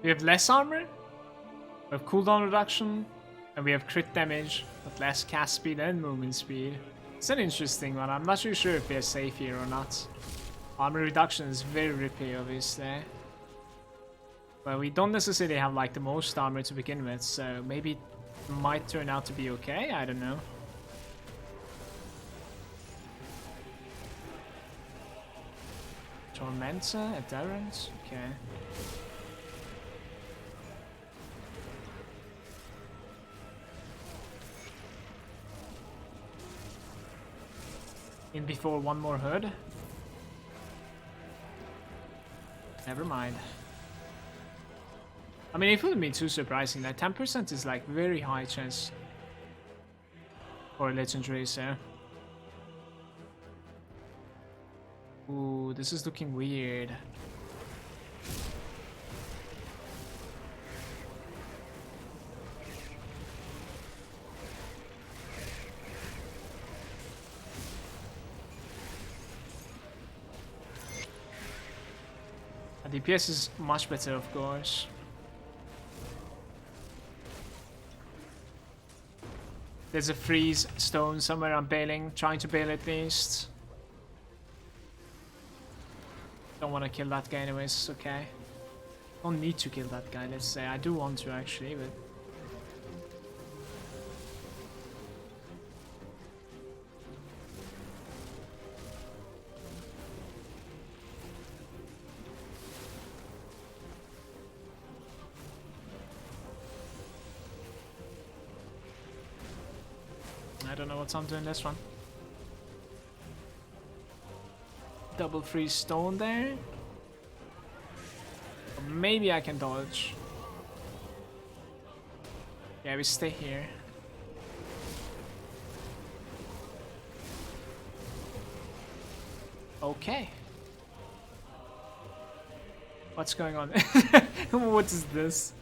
We have less armor, we have cooldown reduction, and we have crit damage, but less cast speed and movement speed. It's an interesting one. I'm not really sure if they're safe here or not. Armor reduction is very rippy, obviously. But we don't necessarily have like the most armor to begin with, so maybe it might turn out to be okay, I don't know. Tormentor, Adherent, okay. In before one more hood. Never mind. I mean, it wouldn't be too surprising. That 10% is like very high chance for a legendary, so. Ooh, this is looking weird. DPS is much better, of course. There's a freeze stone somewhere I'm bailing, trying to bail at least. Don't want to kill that guy anyways, it's okay. Don't need to kill that guy, let's say. I do want to actually, but... I don't know what I'm doing this one. Double freeze stone there. Or maybe I can dodge. Yeah, we stay here. Okay. What's going on? What is this?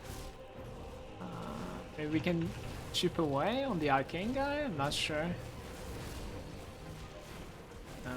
Maybe we can chip away on the arcane guy? I'm not sure. No.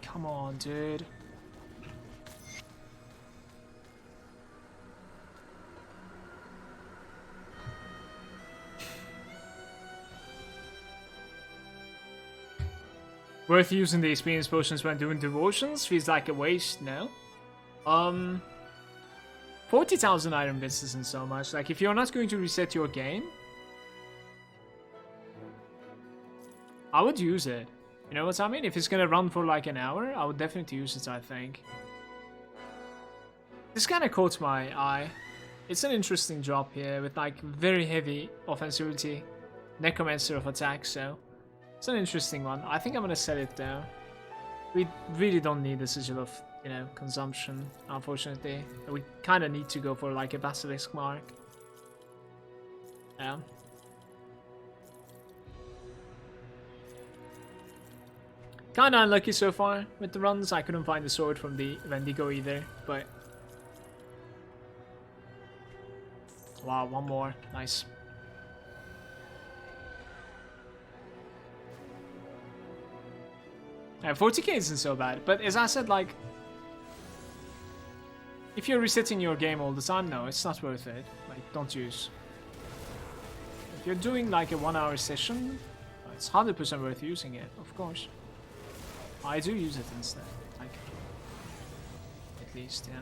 Come on, dude. Worth using the experience potions when doing devotions? Feels like a waste, no? 40,000 iron bits isn't so much. Like, if you're not going to reset your game, I would use it. You know what I mean? If it's gonna run for like an hour, I would definitely use it, I think. This kind of caught my eye. It's an interesting drop here with like very heavy offensivity. Necromancer of attack, so it's an interesting one. I think I'm gonna set it though. We really don't need the sigil of, you know, consumption, unfortunately. We kind of need to go for like a basilisk mark. Yeah. Kinda unlucky so far with the runs. I couldn't find the sword from the Wendigo either, but... Wow, one more. Nice. Yeah, 40k isn't so bad, but as I said, like... If you're resetting your game all the time, no, it's not worth it. Like, don't use. If you're doing like a 1 hour session, it's 100% worth using it, of course. I do use it instead, like, at least, yeah.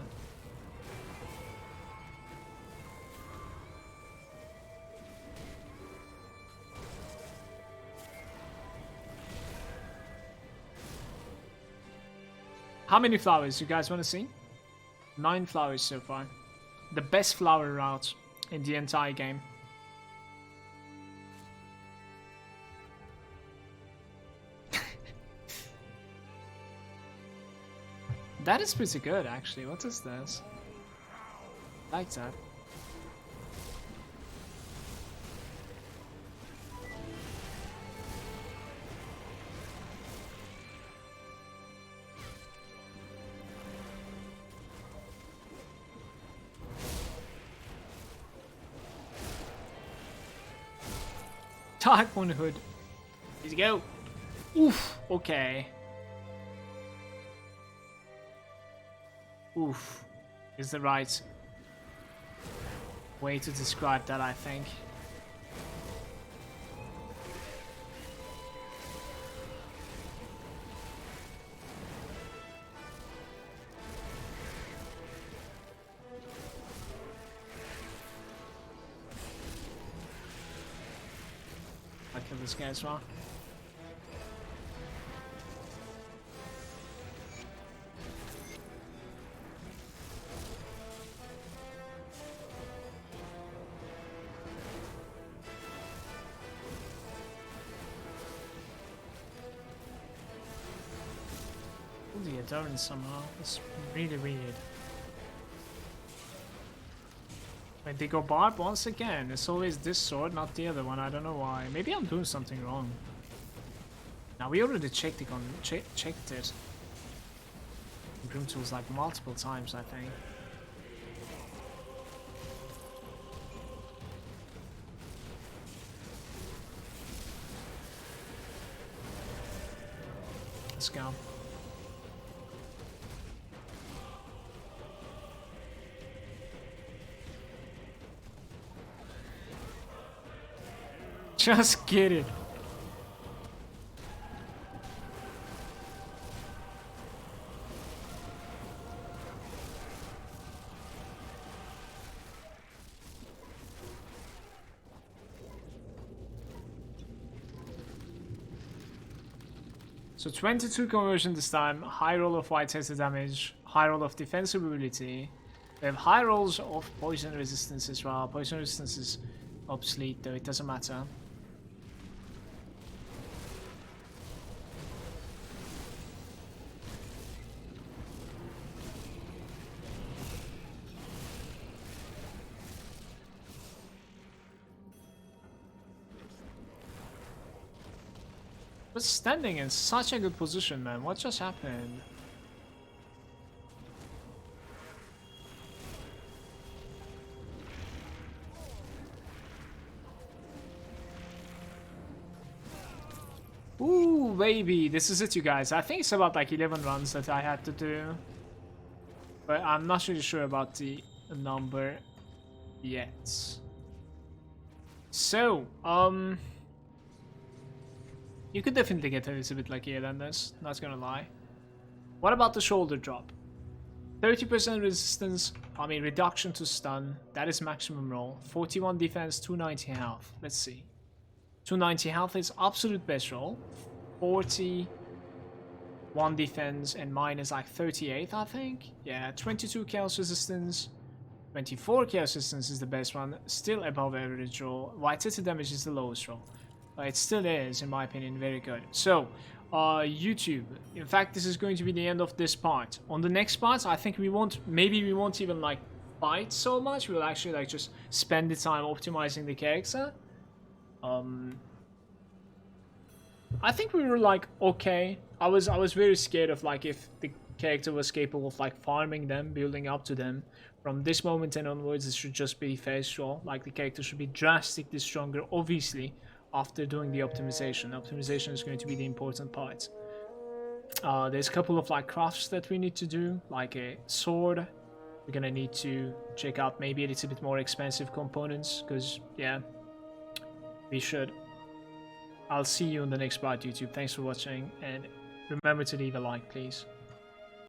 How many flowers you guys want to see? 9 flowers so far. The best flower route in the entire game. That is pretty good, actually. What is this? I like that. Dark One Hood. Here you go. Oof. Okay. Oof. Is the right way to describe that, I think. I kill this guy as well. The endurance somehow. It's really weird. Wait, they go barb once again. It's always this sword, not the other one. I don't know why. Maybe I'm doing something wrong. Now we already checked it. Checked it. Grim tools like multiple times, I think. Let's go. Just get it. So 22 conversion this time, high roll of white tested damage, high roll of defensive ability. We have high rolls of poison resistance as well. Poison resistance is obsolete though, it doesn't matter. But standing in such a good position, man. What just happened? Ooh, baby. This is it, you guys. I think it's about like 11 runs that I had to do. But I'm not really sure about the number yet. So, you could definitely get a little bit luckier than this, not gonna lie. What about the shoulder drop? 30% resistance, reduction to stun, that is maximum roll. 41 defense, 290 health. Let's see. 290 health is absolute best roll. 41 defense, and mine is like 38, I think. Yeah, 22 chaos resistance. 24 chaos resistance is the best one, still above average roll. White city damage is the lowest roll. It still is, in my opinion, very good. So, YouTube. In fact, this is going to be the end of this part. On the next part, I think maybe we won't even like fight so much. We'll actually like just spend the time optimizing the character. I think we were like okay. I was very scared of like if the character was capable of like farming them, building up to them. From this moment and onwards, it should just be face roll. Like the character should be drastically stronger, obviously. After doing the optimization. Optimization is going to be the important part. There's a couple of like crafts that we need to do, like a sword. We're gonna need to check out maybe a little bit more expensive components, because yeah, we should. I'll see you in the next part, YouTube. Thanks for watching, and remember to leave a like, please.